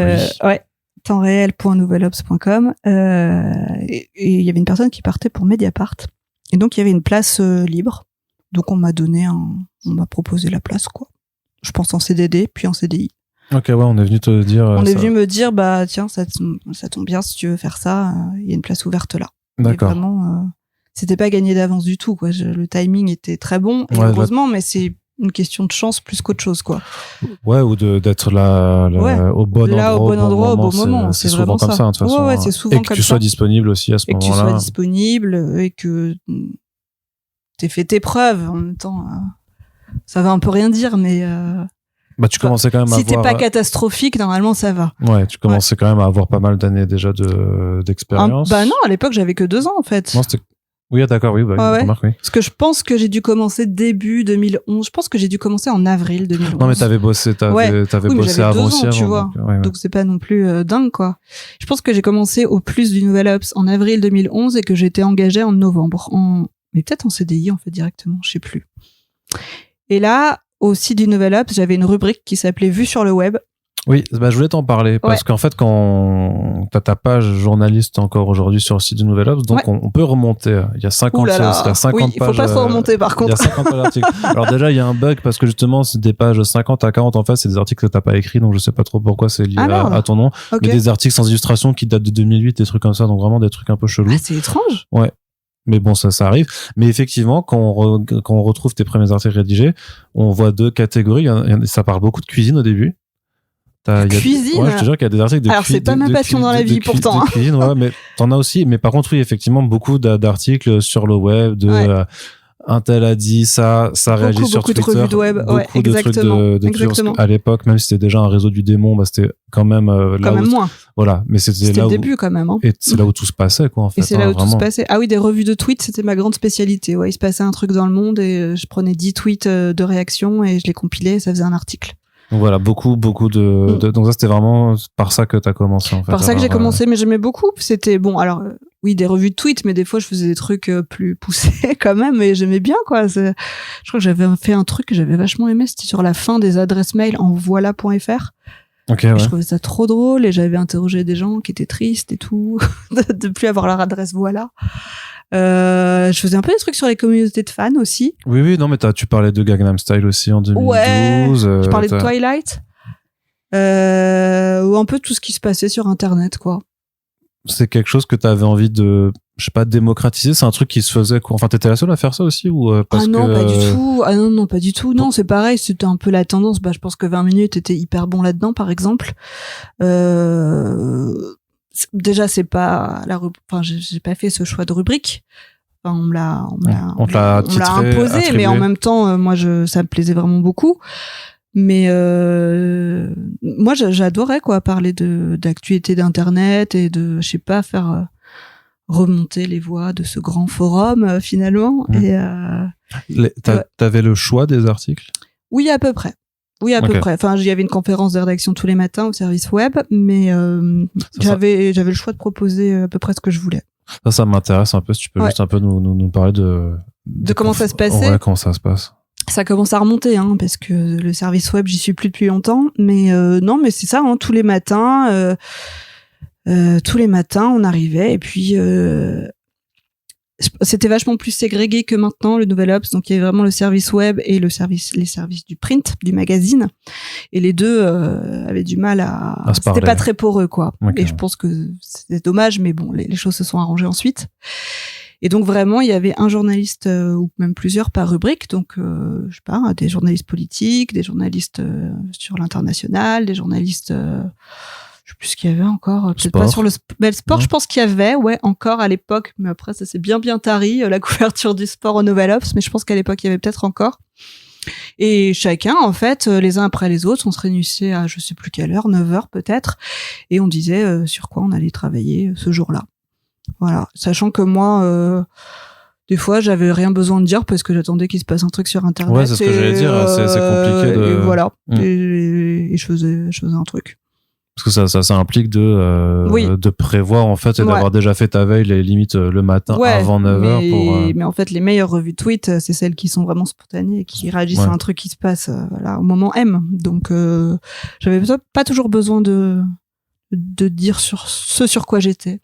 Ouais, tempsréel.nouvelobs.com. Et il y avait une personne qui partait pour Mediapart. Et donc, il y avait une place libre. Donc, on m'a proposé la place, quoi. Je pense en CDD, puis en CDI. Ok, ouais, on est venu te dire. On est venu me dire, bah tiens, ça tombe bien si tu veux faire ça. Il y a une place ouverte là. D'accord. Et vraiment, c'était pas gagné d'avance du tout, quoi. Le timing était très bon, et heureusement, mais c'est une question de chance plus qu'autre chose, quoi. Ouais, ou d'être là, au bon endroit, au bon moment. C'est souvent comme ça, de toute façon. Ouais, c'est souvent comme ça. Et que tu sois disponible aussi à ce moment-là. Et que tu sois disponible et que t'aies fait tes preuves en même temps. Ça va un peu rien dire, mais. Bah, tu commençais quand même à avoir... Si t'es pas catastrophique, normalement, ça va. Ouais, tu commençais quand même à avoir pas mal d'années déjà d'expérience. Bah non, à l'époque, j'avais que 2 ans, en fait. Non, c'était... Oui, d'accord, oui, bah, remarque, oui. Parce que je pense que j'ai dû commencer début 2011. Je pense que j'ai dû commencer en avril 2011. Non, mais t'avais bossé bossé avant aussi. Tu vois. Donc, c'est pas non plus dingue, quoi. Je pense que j'ai commencé au plus du Nouvel Obs en avril 2011 et que j'ai été engagée en novembre. Mais peut-être en CDI, en fait, directement. Je sais plus. Et là, au site du Nouvel Obs, j'avais une rubrique qui s'appelait Vue sur le web. Oui, bah, je voulais t'en parler parce qu'en fait, quand t'as ta page journaliste encore aujourd'hui sur le site du Nouvel Obs, donc on peut remonter. Il y a 50 pages. Oui, il faut pas trop remonter par contre. Il y a 50 pages d'articles. Alors déjà, il y a un bug parce que justement, c'est des pages 50 à 40 en fait, c'est des articles que t'as pas écrits, donc je sais pas trop pourquoi c'est lié à ton nom. Okay. Mais des articles sans illustration qui datent de 2008, des trucs comme ça, donc vraiment des trucs un peu chelous. Ah, c'est étrange. Ouais. Mais bon, ça arrive. Mais effectivement, quand on retrouve tes premiers articles rédigés, on voit 2 catégories. Ça parle beaucoup de cuisine au début. Cuisine. Ouais, je te jure qu'il y a des articles de cuisine. Alors, c'est pas ma passion dans la vie, pourtant. De cuisine, ouais, mais t'en as aussi. Mais par contre, oui, effectivement, beaucoup d'articles sur le web, un tel a dit ça réagit sur Twitter. Beaucoup de revues de web, beaucoup de trucs exactement. À l'époque, même si c'était déjà un réseau du démon, bah, c'était quand même moins. Voilà, mais c'était là le début quand même. Hein. Et c'est là où tout se passait, quoi, en fait. Et c'est là où tout se passait. Ah oui, des revues de tweets, c'était ma grande spécialité. Ouais, il se passait un truc dans le monde et je prenais 10 tweets de réaction et je les compilais et ça faisait un article. Donc voilà, beaucoup de donc ça c'était vraiment par ça que t'as commencé en fait. Par ça que j'ai commencé, mais j'aimais beaucoup. C'était bon, alors oui, des revues de tweets, mais des fois je faisais des trucs plus poussés quand même, et j'aimais bien, quoi. Je crois que j'avais fait un truc que j'avais vachement aimé, c'était sur la fin des adresses mail en voilà.fr. Okay, ouais. Je trouvais ça trop drôle et j'avais interrogé des gens qui étaient tristes et tout de plus avoir leur adresse voilà. Je faisais un peu des trucs sur les communautés de fans aussi. Oui, non, mais tu parlais de Gangnam Style aussi en 2012. Ouais, je parlais de Twilight. Ou un peu tout ce qui se passait sur Internet, quoi. C'est quelque chose que t'avais envie de, je sais pas, démocratiser. C'est un truc qui se faisait, quoi. Enfin, t'étais la seule à faire ça aussi, ou parce non, que... pas du tout. Ah non, pas du tout. Non, c'est pareil. C'était un peu la tendance. Bah, je pense que 20 minutes était hyper bon là-dedans, par exemple. Déjà, c'est pas enfin, j'ai pas fait ce choix de rubrique. Enfin, on me l'a imposé, attribué. Mais en même temps, moi, ça me plaisait vraiment beaucoup. Mais moi, j'adorais, quoi, parler d'actualité d'internet et de, je sais pas, faire remonter les voix de ce grand forum finalement. Et t'avais le choix des articles? Oui, à peu près. Oui, à peu près. Enfin, il y avait une conférence de rédaction tous les matins au service web, mais j'avais le choix de proposer à peu près ce que je voulais. Ça m'intéresse un peu. Si tu peux juste un peu nous parler de comment ça se passait. Ouais, comment ça se passe. Ça commence à remonter, hein, parce que le service web, j'y suis plus depuis longtemps. Mais non, mais c'est ça, hein, tous les matins, on arrivait et puis c'était vachement plus ségrégué que maintenant, le Nouvel Obs. Donc il y avait vraiment le service web et les services du print, du magazine, et les deux avaient du mal à c'était pas très poreux, quoi. Okay. Et je pense que c'était dommage, mais bon, les choses se sont arrangées ensuite. Et donc vraiment, il y avait un journaliste ou même plusieurs par rubrique. Donc, je sais pas, des journalistes politiques, des journalistes sur l'international, des journalistes, je sais plus ce qu'il y avait encore. Peut-être pas sur le sport. Je pense qu'il y avait, encore à l'époque. Mais après, ça s'est bien tari, la couverture du sport au Nouvel Obs. Mais je pense qu'à l'époque, il y avait peut-être encore. Et chacun, en fait, les uns après les autres, on se réunissait à je sais plus quelle heure, 9h peut-être, et on disait sur quoi on allait travailler ce jour-là. Voilà, sachant que moi, des fois, j'avais rien besoin de dire parce que j'attendais qu'il se passe un truc sur Internet. Ouais, c'est ce que j'allais dire, c'est compliqué de... Et voilà, et je faisais un truc. Parce que ça implique de prévoir, en fait, et d'avoir déjà fait ta veille, les limites le matin avant 9h mais en fait, les meilleures revues de tweets, c'est celles qui sont vraiment spontanées et qui réagissent à un truc qui se passe, au moment M. Donc, j'avais pas toujours besoin de dire sur ce sur quoi j'étais.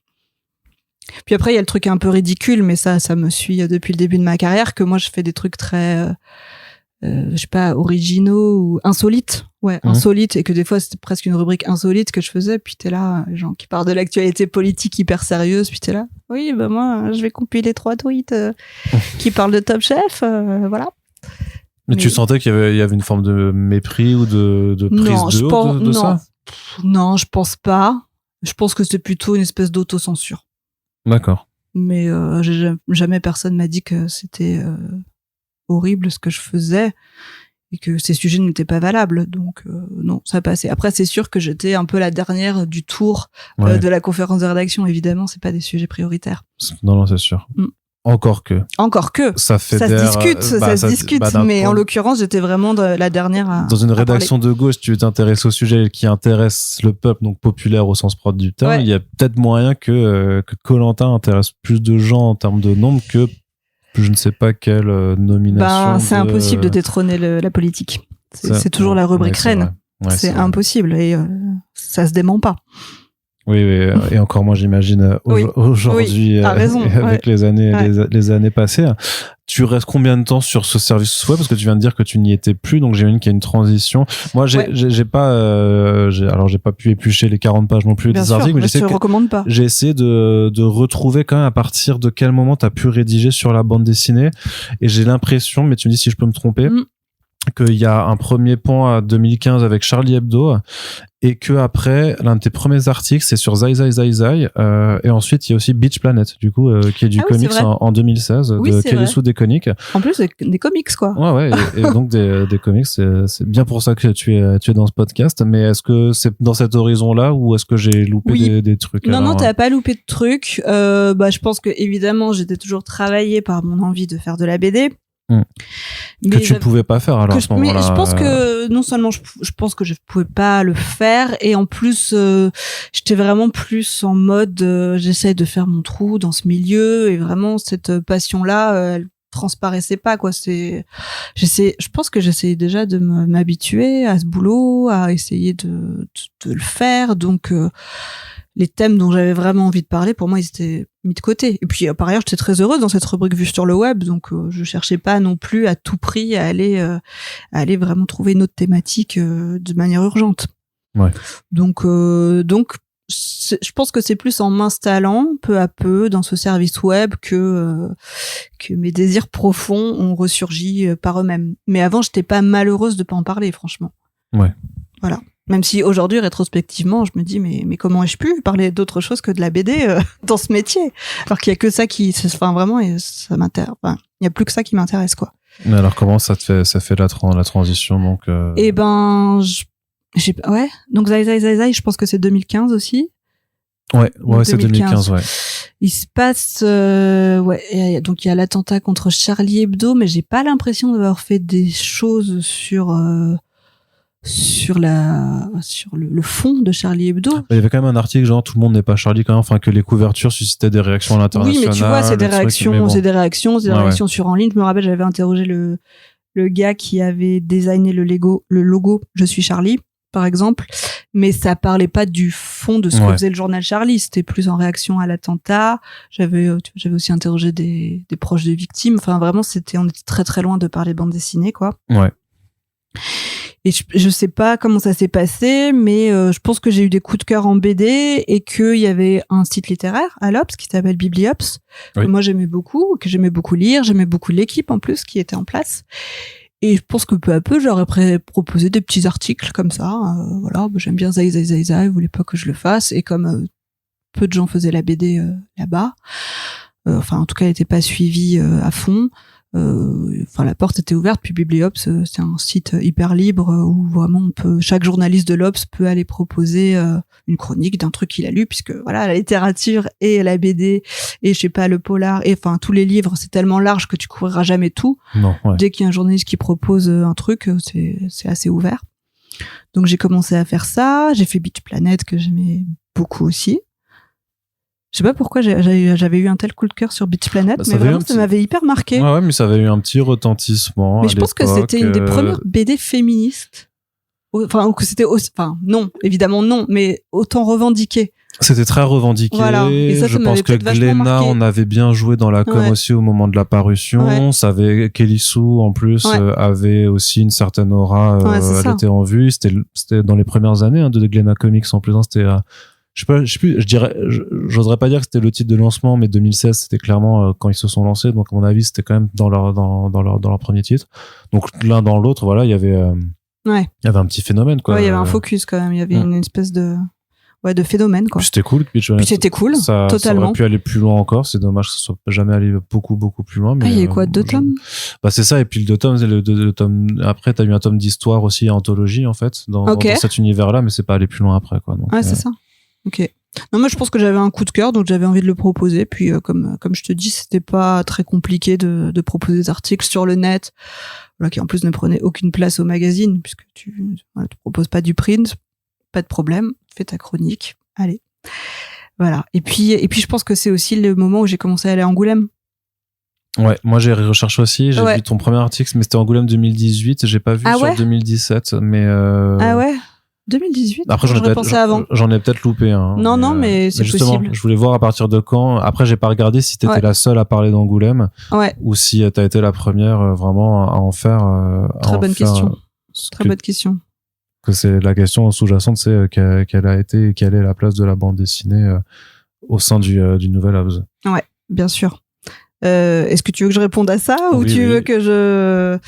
Puis après, il y a le truc un peu ridicule, mais ça me suit depuis le début de ma carrière, que moi, je fais des trucs très, je sais pas, originaux ou insolites. Insolite, et que des fois c'était presque une rubrique insolite que je faisais, puis t'es là, les gens qui parlent de l'actualité politique hyper sérieuse, puis t'es là, oui, moi je vais compiler 3 tweets qui parlent de Top Chef, voilà. Mais tu sentais qu'il y avait une forme de mépris ou de prise de ça? Non, je pense pas. Je pense que c'était plutôt une espèce d'autocensure. D'accord. Mais jamais personne m'a dit que c'était horrible ce que je faisais et que ces sujets n'étaient pas valables, donc non, ça passait. Après, c'est sûr que j'étais un peu la dernière du tour de la conférence de rédaction. Évidemment, c'est pas des sujets prioritaires. Non, c'est sûr. Encore que ça se discute, mais en l'occurrence, j'étais vraiment la dernière dans une rédaction de gauche. Tu t'intéresses au sujet qui intéresse le peuple, donc populaire au sens propre du terme. Il y a peut-être moyen que Koh-Lanta intéresse plus de gens en termes de nombre que je ne sais pas quelle nomination. C'est impossible de détrôner la politique. C'est toujours la rubrique reine. C'est impossible et ça se dément pas. Oui, et encore moins, j'imagine, aujourd'hui, avec les années passées. Tu restes combien de temps sur ce service web? Parce que tu viens de dire que tu n'y étais plus, donc j'imagine qu'il y a une transition. Moi, j'ai pas pu éplucher les 40 pages non plus des articles, mais je te recommande pas. J'ai essayé de retrouver quand même à partir de quel moment tu as pu rédiger sur la bande dessinée. Et j'ai l'impression, mais tu me dis si je peux me tromper, qu'il y a un premier point à 2015 avec Charlie Hebdo, et que après l'un de tes premiers articles c'est sur Zai Zai Zai Zai, et ensuite il y a aussi Beach Planet du coup qui est du comics en 2016 de Kelly Sue DeConnick. En plus des comics quoi. Et donc des comics, c'est bien pour ça que tu es dans ce podcast. Mais est-ce que c'est dans cet horizon là ou est-ce que j'ai loupé des trucs? Non, t'as pas loupé de trucs. Je pense que évidemment j'étais toujours travaillée par mon envie de faire de la BD. Que tu ne pouvais pas faire alors à ce moment-là. Mais je pense que non seulement je pense que je pouvais pas le faire, et en plus j'étais vraiment plus en mode j'essaye de faire mon trou dans ce milieu, et vraiment cette passion là elle transparaissait pas quoi. Je pense que j'essayais déjà de m'habituer à ce boulot, à essayer de le faire, donc les thèmes dont j'avais vraiment envie de parler, pour moi, ils étaient mis de côté. Et puis, par ailleurs, j'étais très heureuse dans cette rubrique Vue sur le web, donc je cherchais pas non plus à tout prix à aller vraiment trouver une autre thématique de manière urgente. Donc, je pense que c'est plus en m'installant peu à peu dans ce service web que mes désirs profonds ont ressurgi par eux-mêmes. Mais avant, j'étais pas malheureuse de pas en parler, franchement. Voilà. Même si aujourd'hui, rétrospectivement, je me dis mais comment ai-je pu parler d'autre chose que de la BD dans ce métier, alors qu'il y a que ça vraiment, et ça m'intéresse. Enfin, il y a plus que ça qui m'intéresse quoi. Mais alors comment ça fait la transition donc? Donc Zai Zai Zai Zai, je pense que c'est 2015 aussi. Ouais, c'est 2015. Il se passe donc il y a l'attentat contre Charlie Hebdo, mais j'ai pas l'impression d'avoir fait des choses sur le fond de Charlie Hebdo. Il y avait quand même un article genre tout le monde n'est pas Charlie quand même, enfin que les couvertures suscitaient des réactions à l'international. Oui, mais tu vois, c'est des réactions sur en ligne. Je me rappelle, j'avais interrogé le gars qui avait designé le logo Je suis Charlie, par exemple, mais ça parlait pas du fond de ce que faisait le journal Charlie, c'était plus en réaction à l'attentat. J'avais aussi interrogé des proches des victimes. Enfin, vraiment, on était très très loin de parler bande dessinée, quoi. Et je sais pas comment ça s'est passé, mais je pense que j'ai eu des coups de cœur en BD et qu'il y avait un site littéraire à l'Obs qui s'appelle Bibliops, que moi j'aimais beaucoup, que j'aimais beaucoup lire, j'aimais beaucoup l'équipe en plus qui était en place. Et je pense que peu à peu, j'aurais proposé des petits articles comme ça. Voilà, j'aime bien Zai, il voulait pas que je le fasse. Et comme peu de gens faisaient la BD là-bas, enfin en tout cas, elle n'était pas suivie à fond. Enfin la porte était ouverte, puis Bibliops c'est un site hyper libre où vraiment chaque journaliste de l'Obs peut aller proposer une chronique d'un truc qu'il a lu, puisque voilà, la littérature et la BD et je sais pas, le polar et enfin tous les livres, c'est tellement large que tu couvriras jamais tout. Non, ouais. Dès qu'il y a un journaliste qui propose un truc, c'est assez ouvert. Donc j'ai commencé à faire ça, j'ai fait Beach Planet que j'aimais beaucoup aussi. Je sais pas pourquoi j'avais eu un tel coup de cœur sur Beach Planet, mais vraiment ça m'avait hyper marqué. Ouais, mais ça avait eu un petit retentissement. Mais je pense que c'était une des premières BD féministes. Enfin, que c'était non, évidemment non, mais autant revendiqué. C'était très revendiqué. Voilà. Et ça je pense que Glénat, on avait bien joué dans la com aussi au moment de la parution. Ça avait Kelly Sue en plus avait aussi une certaine aura. Elle était en vue. C'était dans les premières années de Glénat Comics en plus. C'était je sais plus, j'oserais pas dire que c'était le titre de lancement, mais 2016, c'était clairement quand ils se sont lancés. Donc, à mon avis, c'était quand même dans leur premier titre. Donc, l'un dans l'autre, voilà, il y avait un petit phénomène, quoi. Ouais, il y avait un focus quand même. Il y avait une espèce de phénomène, quoi. Puis c'était cool. Puis c'était cool, totalement. Ça aurait pu aller plus loin encore. C'est dommage que ça soit jamais allé beaucoup plus loin. Mais il y a quoi, 2 tomes? Bah, c'est ça. Et puis le 2 tomes, le tome, après, t'as eu un tome d'histoire aussi, anthologie, en fait, dans cet univers-là, mais c'est pas allé plus loin après, quoi. Donc, c'est ça. Ok. Non, moi je pense que j'avais un coup de cœur, donc j'avais envie de le proposer. Puis comme je te dis, c'était pas très compliqué de proposer des articles sur le net, voilà, qui en plus ne prenaient aucune place au magazine, puisque tu proposes pas du print, pas de problème, fais ta chronique, allez. Voilà. Et puis je pense que c'est aussi le moment où j'ai commencé à aller à Angoulême. Ouais, moi j'ai recherché aussi, j'ai vu ton premier article, mais c'était Angoulême 2018, j'ai pas vu sur 2017, mais Ah ouais. 2018. Après, j'en ai peut-être loupé. Non, mais c'est possible. Je voulais voir à partir de quand. Après, j'ai pas regardé si t'étais la seule à parler d'Angoulême. ou si t'as été la première vraiment à en faire. Très bonne question. Très bonne question. Que c'est la question sous-jacente, c'est quelle a été et quelle est la place de la bande dessinée au sein du Nouvel Obs. Ouais, bien sûr. Est-ce que tu veux que je réponde à ça ou tu veux que je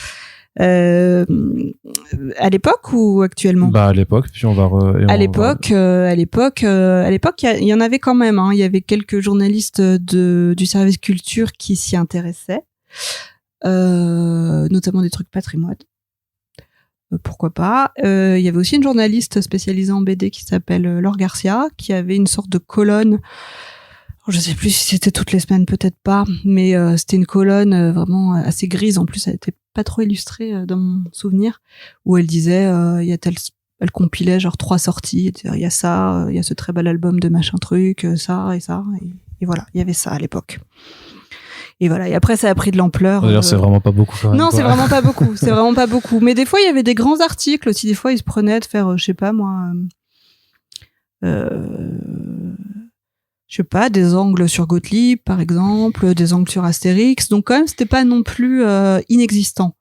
à l'époque ou actuellement? Bah à l'époque, puis on va à l'époque, il y en avait quand même. Il y avait quelques journalistes du service culture qui s'y intéressaient, notamment des trucs patrimoine. Pourquoi pas. Il y avait aussi une journaliste spécialisée en BD qui s'appelle Laure Garcia, qui avait une sorte de colonne. Je sais plus si c'était toutes les semaines, peut-être pas, mais c'était une colonne vraiment assez grise. En plus, elle était pas trop illustrée dans mon souvenir, où elle disait, elle compilait genre 3 sorties. Il y a ça, il y a ce très bel album de machin truc, ça et ça, et voilà, il y avait ça à l'époque. Et voilà. Et après, ça a pris de l'ampleur. D'ailleurs, c'est vraiment pas beaucoup. Quand même, non, c'est vraiment pas beaucoup. C'est vraiment pas beaucoup. Mais des fois, il y avait des grands articles aussi. Des fois, ils se prenaient de faire, je sais pas moi, je sais pas, des angles sur Gottlieb, par exemple, des angles sur Astérix. Donc quand même, c'était pas non plus inexistant.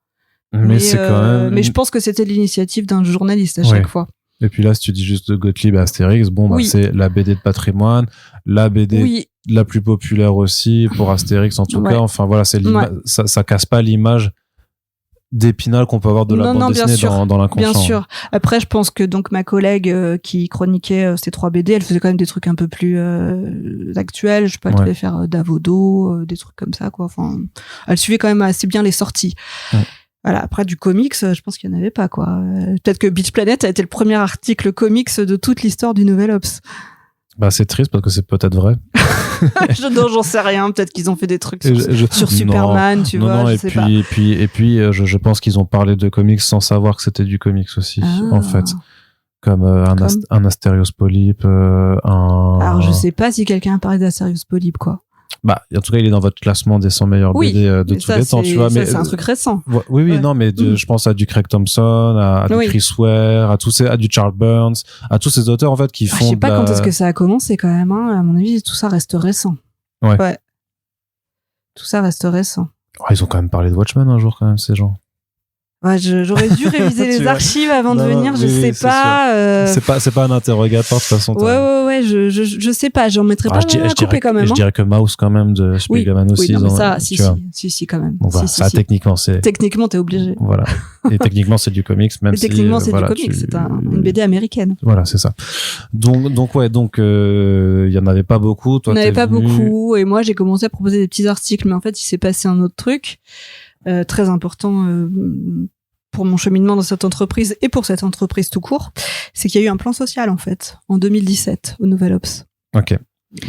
Mais c'est quand même. Mais je pense que c'était l'initiative d'un journaliste à chaque fois. Et puis là, si tu dis juste de Gottlieb et Astérix, c'est la BD de patrimoine, la BD la plus populaire aussi pour Astérix en tout cas. Enfin voilà, c'est ça casse pas l'image d'Épinal qu'on peut avoir de la bande dessinée dans l'inconscient. Bien sûr. Après, je pense que donc ma collègue qui chroniquait ces 3 BD, elle faisait quand même des trucs un peu plus actuels. Je sais pas, elle devait faire Davodo, des trucs comme ça, quoi. Enfin, elle suivait quand même assez bien les sorties. Ouais. Voilà. Après, du comics, je pense qu'il y en avait pas, quoi. Peut-être que Beach Planet a été le premier article comics de toute l'histoire du Nouvel Obs. Bah, c'est triste parce que c'est peut-être vrai. Non, j'en sais rien. Peut-être qu'ils ont fait des trucs sur Superman, tu vois. Non, et puis, je pense qu'ils ont parlé de comics sans savoir que c'était du comics aussi, en fait. Comme un Astérios Polype, Alors, je sais pas si quelqu'un a parlé d'Astérios Polype, quoi. Bah, en tout cas, il est dans votre classement des 100 meilleurs BD de tous les temps, tu vois. Mais c'est un truc récent. Oui, non, mais je pense à du Craig Thompson, à du Chris Ware, à du Charles Burns, à tous ces auteurs, en fait, qui font. Je sais pas quand est-ce que ça a commencé, quand même, À mon avis, tout ça reste récent. Ouais. Tout ça reste récent. Ils ont quand même parlé de Watchmen un jour, quand même, ces gens. Ouais, j'aurais dû réviser les archives avant de venir, je sais pas. C'est pas un interrogatoire de toute façon. Ouais, je sais pas, j'en mettrais pas mal à couper quand même. Je dirais que Mouse quand même de Spiegelman aussi. Oui, non, mais ça, si, quand même. Donc voilà, ça, techniquement, t'es obligé. Voilà. Et techniquement, c'est du comics, même si. Techniquement, c'est du comics, c'est une BD américaine. Voilà, c'est ça. Donc, il y en avait pas beaucoup. Il n'y en avait pas beaucoup, et moi, j'ai commencé à proposer des petits articles, mais en fait, il s'est passé un autre truc. Très important pour mon cheminement dans cette entreprise et pour cette entreprise tout court, c'est qu'il y a eu un plan social en fait en 2017 au Nouvel Ops. Ok.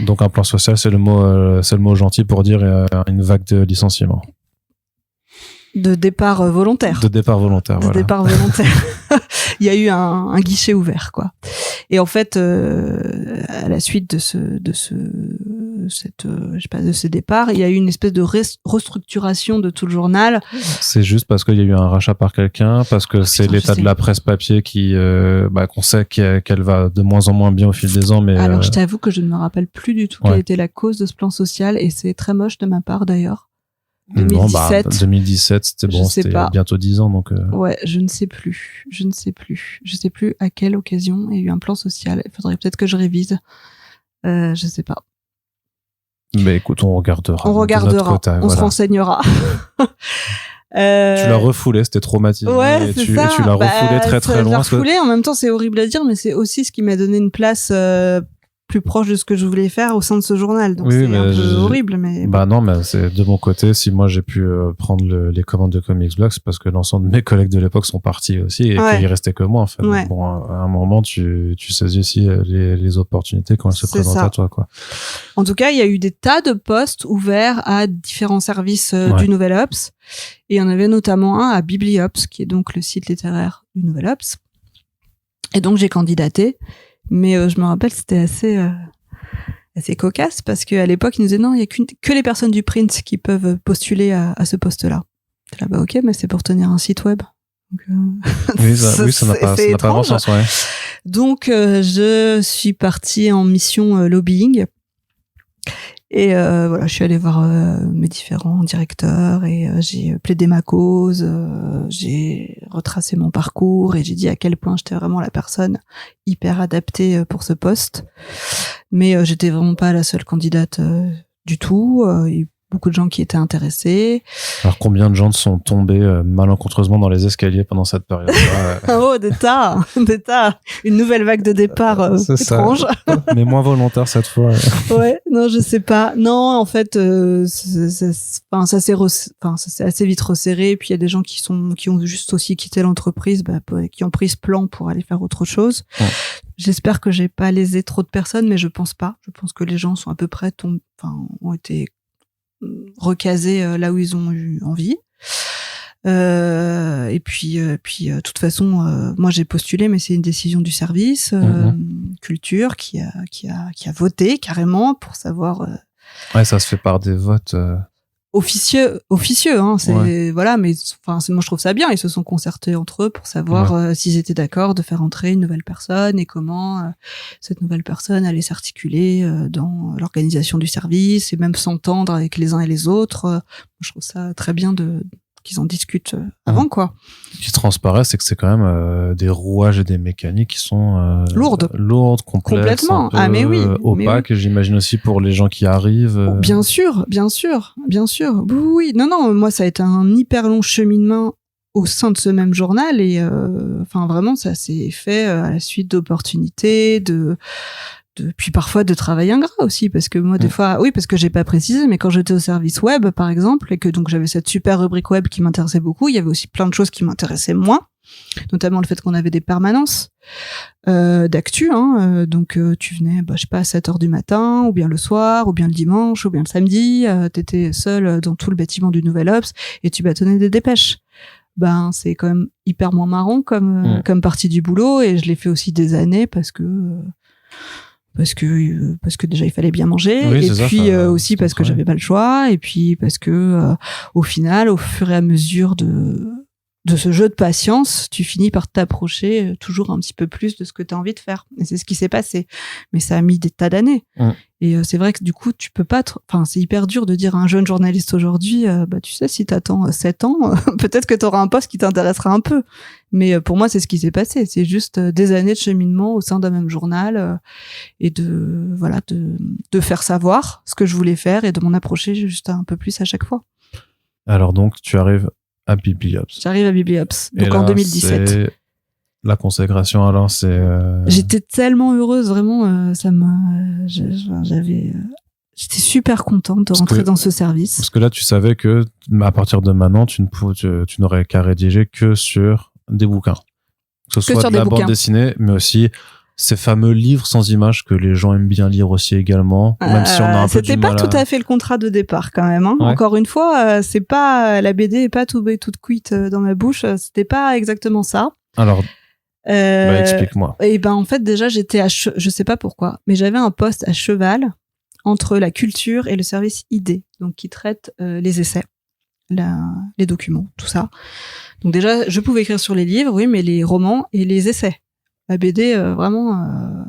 Donc un plan social, c'est le mot gentil pour dire une vague de licenciements. De départ volontaire. De départ volontaire. De départ volontaire. Il y a eu un guichet ouvert, quoi. Et en fait, à la suite de ces départs, il y a eu une espèce de restructuration de tout le journal. C'est juste parce qu'il y a eu un rachat par quelqu'un, parce que c'est l'état de la presse papier qui, qu'on sait qu'elle va de moins en moins bien au fil des ans, mais. Alors, je t'avoue que je ne me rappelle plus du tout quelle était la cause de ce plan social, et c'est très moche de ma part d'ailleurs. 2017. Non, 2017, c'était bientôt 10 ans, donc. Ouais, je ne sais plus. Je sais plus à quelle occasion il y a eu un plan social. Il faudrait peut-être que je révise. Je sais pas. Mais écoute, on regardera. On se renseignera. Tu l'as refoulé, c'était traumatisant. Ouais, et tu l'as refoulé très très loin. En même temps, c'est horrible à dire, mais c'est aussi ce qui m'a donné une place plus proche de ce que je voulais faire au sein de ce journal. Donc c'est un peu horrible, mais. Bah non, mais c'est de mon côté, si moi j'ai pu prendre les commandes de Comics Blog, c'est parce que l'ensemble de mes collègues de l'époque sont partis aussi et qu'il restait que moi, en fait. Ouais. Donc, bon, à un moment, tu saisis aussi les opportunités quand elles se présentent à toi, quoi. En tout cas, il y a eu des tas de postes ouverts à différents services du Nouvel Ops. Et il y en avait notamment un à Bibliops, qui est donc le site littéraire du Nouvel Ops. Et donc, j'ai candidaté. Mais je me rappelle, c'était assez cocasse parce qu'à l'époque, ils nous disaient non, il y a que les personnes du print qui peuvent postuler à ce poste-là. Là, bah ok, mais c'est pour tenir un site web. Donc, ça n'a pas grand sens, ouais. Donc, je suis partie en mission lobbying. Et voilà, je suis allée voir mes différents directeurs et j'ai plaidé ma cause, j'ai retracé mon parcours et j'ai dit à quel point j'étais vraiment la personne hyper adaptée pour ce poste. Mais j'étais vraiment pas la seule candidate du tout. Il y a eu beaucoup de gens qui étaient intéressés. Alors combien de gens sont tombés malencontreusement dans les escaliers pendant cette période-là Oh, des tas. Une nouvelle vague de départ étrange. Mais moins volontaire cette fois. Ouais, non, je sais pas. Non, en fait, ça s'est assez vite resserré. Et puis il y a des gens qui ont juste aussi quitté l'entreprise, qui ont pris ce plan pour aller faire autre chose. Ouais. J'espère que j'ai pas lésé trop de personnes, mais je pense pas. Je pense que les gens sont à peu près ont été recasés là où ils ont eu envie. Et puis de toute façon, moi j'ai postulé, mais c'est une décision du service culture qui a voté carrément pour savoir. Ouais, ça se fait par des votes. Officieux, hein, voilà, mais moi je trouve ça bien, ils se sont concertés entre eux pour savoir s'ils étaient d'accord de faire entrer une nouvelle personne et comment cette nouvelle personne allait s'articuler dans l'organisation du service et même s'entendre avec les uns et les autres. Je trouve ça très bien qu'ils en discutent avant, quoi. Ce qui transparaît, c'est que c'est quand même des rouages et des mécaniques qui sont lourdes, complexes, complètement. Mais oui, opaques. Mais oui. J'imagine aussi pour les gens qui arrivent. Bien sûr. Oui, non, moi ça a été un hyper long cheminement au sein de ce même journal et vraiment ça s'est fait à la suite d'opportunités, puis parfois de travail ingrat aussi, parce que moi des fois, oui, parce que j'ai pas précisé, mais quand j'étais au service web par exemple et que donc j'avais cette super rubrique web qui m'intéressait beaucoup, il y avait aussi plein de choses qui m'intéressaient moins, notamment le fait qu'on avait des permanences d'actu, donc tu venais je sais pas à 7h du matin ou bien le soir ou bien le dimanche ou bien le samedi, t'étais seul dans tout le bâtiment du Nouvel Ops et tu bâtonnais des dépêches. C'est quand même hyper moins marrant comme partie du boulot, et je l'ai fait aussi des années parce que déjà il fallait bien manger, oui, et puis aussi parce que j'avais pas le choix, et puis parce que au final, au fur et à mesure de ce jeu de patience, tu finis par t'approcher toujours un petit peu plus de ce que tu as envie de faire. Et c'est ce qui s'est passé. Mais ça a mis des tas d'années. Et c'est vrai que du coup, tu peux pas... Enfin, c'est hyper dur de dire à un jeune journaliste aujourd'hui, tu sais, si t'attends 7 ans, peut-être que t'auras un poste qui t'intéressera un peu. Mais pour moi, c'est ce qui s'est passé. C'est juste des années de cheminement au sein d'un même journal et de faire savoir ce que je voulais faire et de m'en approcher juste un peu plus à chaque fois. Alors donc, tu arrives à Bibliops. J'arrive à Bibliops, donc là, en 2017. C'est la consécration, alors c'est... J'étais tellement heureuse, vraiment, j'étais super contente de rentrer dans ce service. Parce que là, tu savais que à partir de maintenant, tu n'aurais qu'à rédiger que sur des bouquins. Que ce soit de la bande dessinée, mais aussi ces fameux livres sans images que les gens aiment bien lire aussi également, même si on a un peu du mal. C'était pas tout à fait le contrat de départ quand même. Hein. Ouais. Encore une fois, c'est pas la BD est pas toute cuite dans ma bouche. C'était pas exactement ça. Alors, explique-moi. Et ben en fait déjà j'étais je sais pas pourquoi, mais j'avais un poste à cheval entre la culture et le service ID, donc qui traite les essais, les documents, tout ça. Donc déjà je pouvais écrire sur les livres, oui, mais les romans et les essais. La BD, vraiment,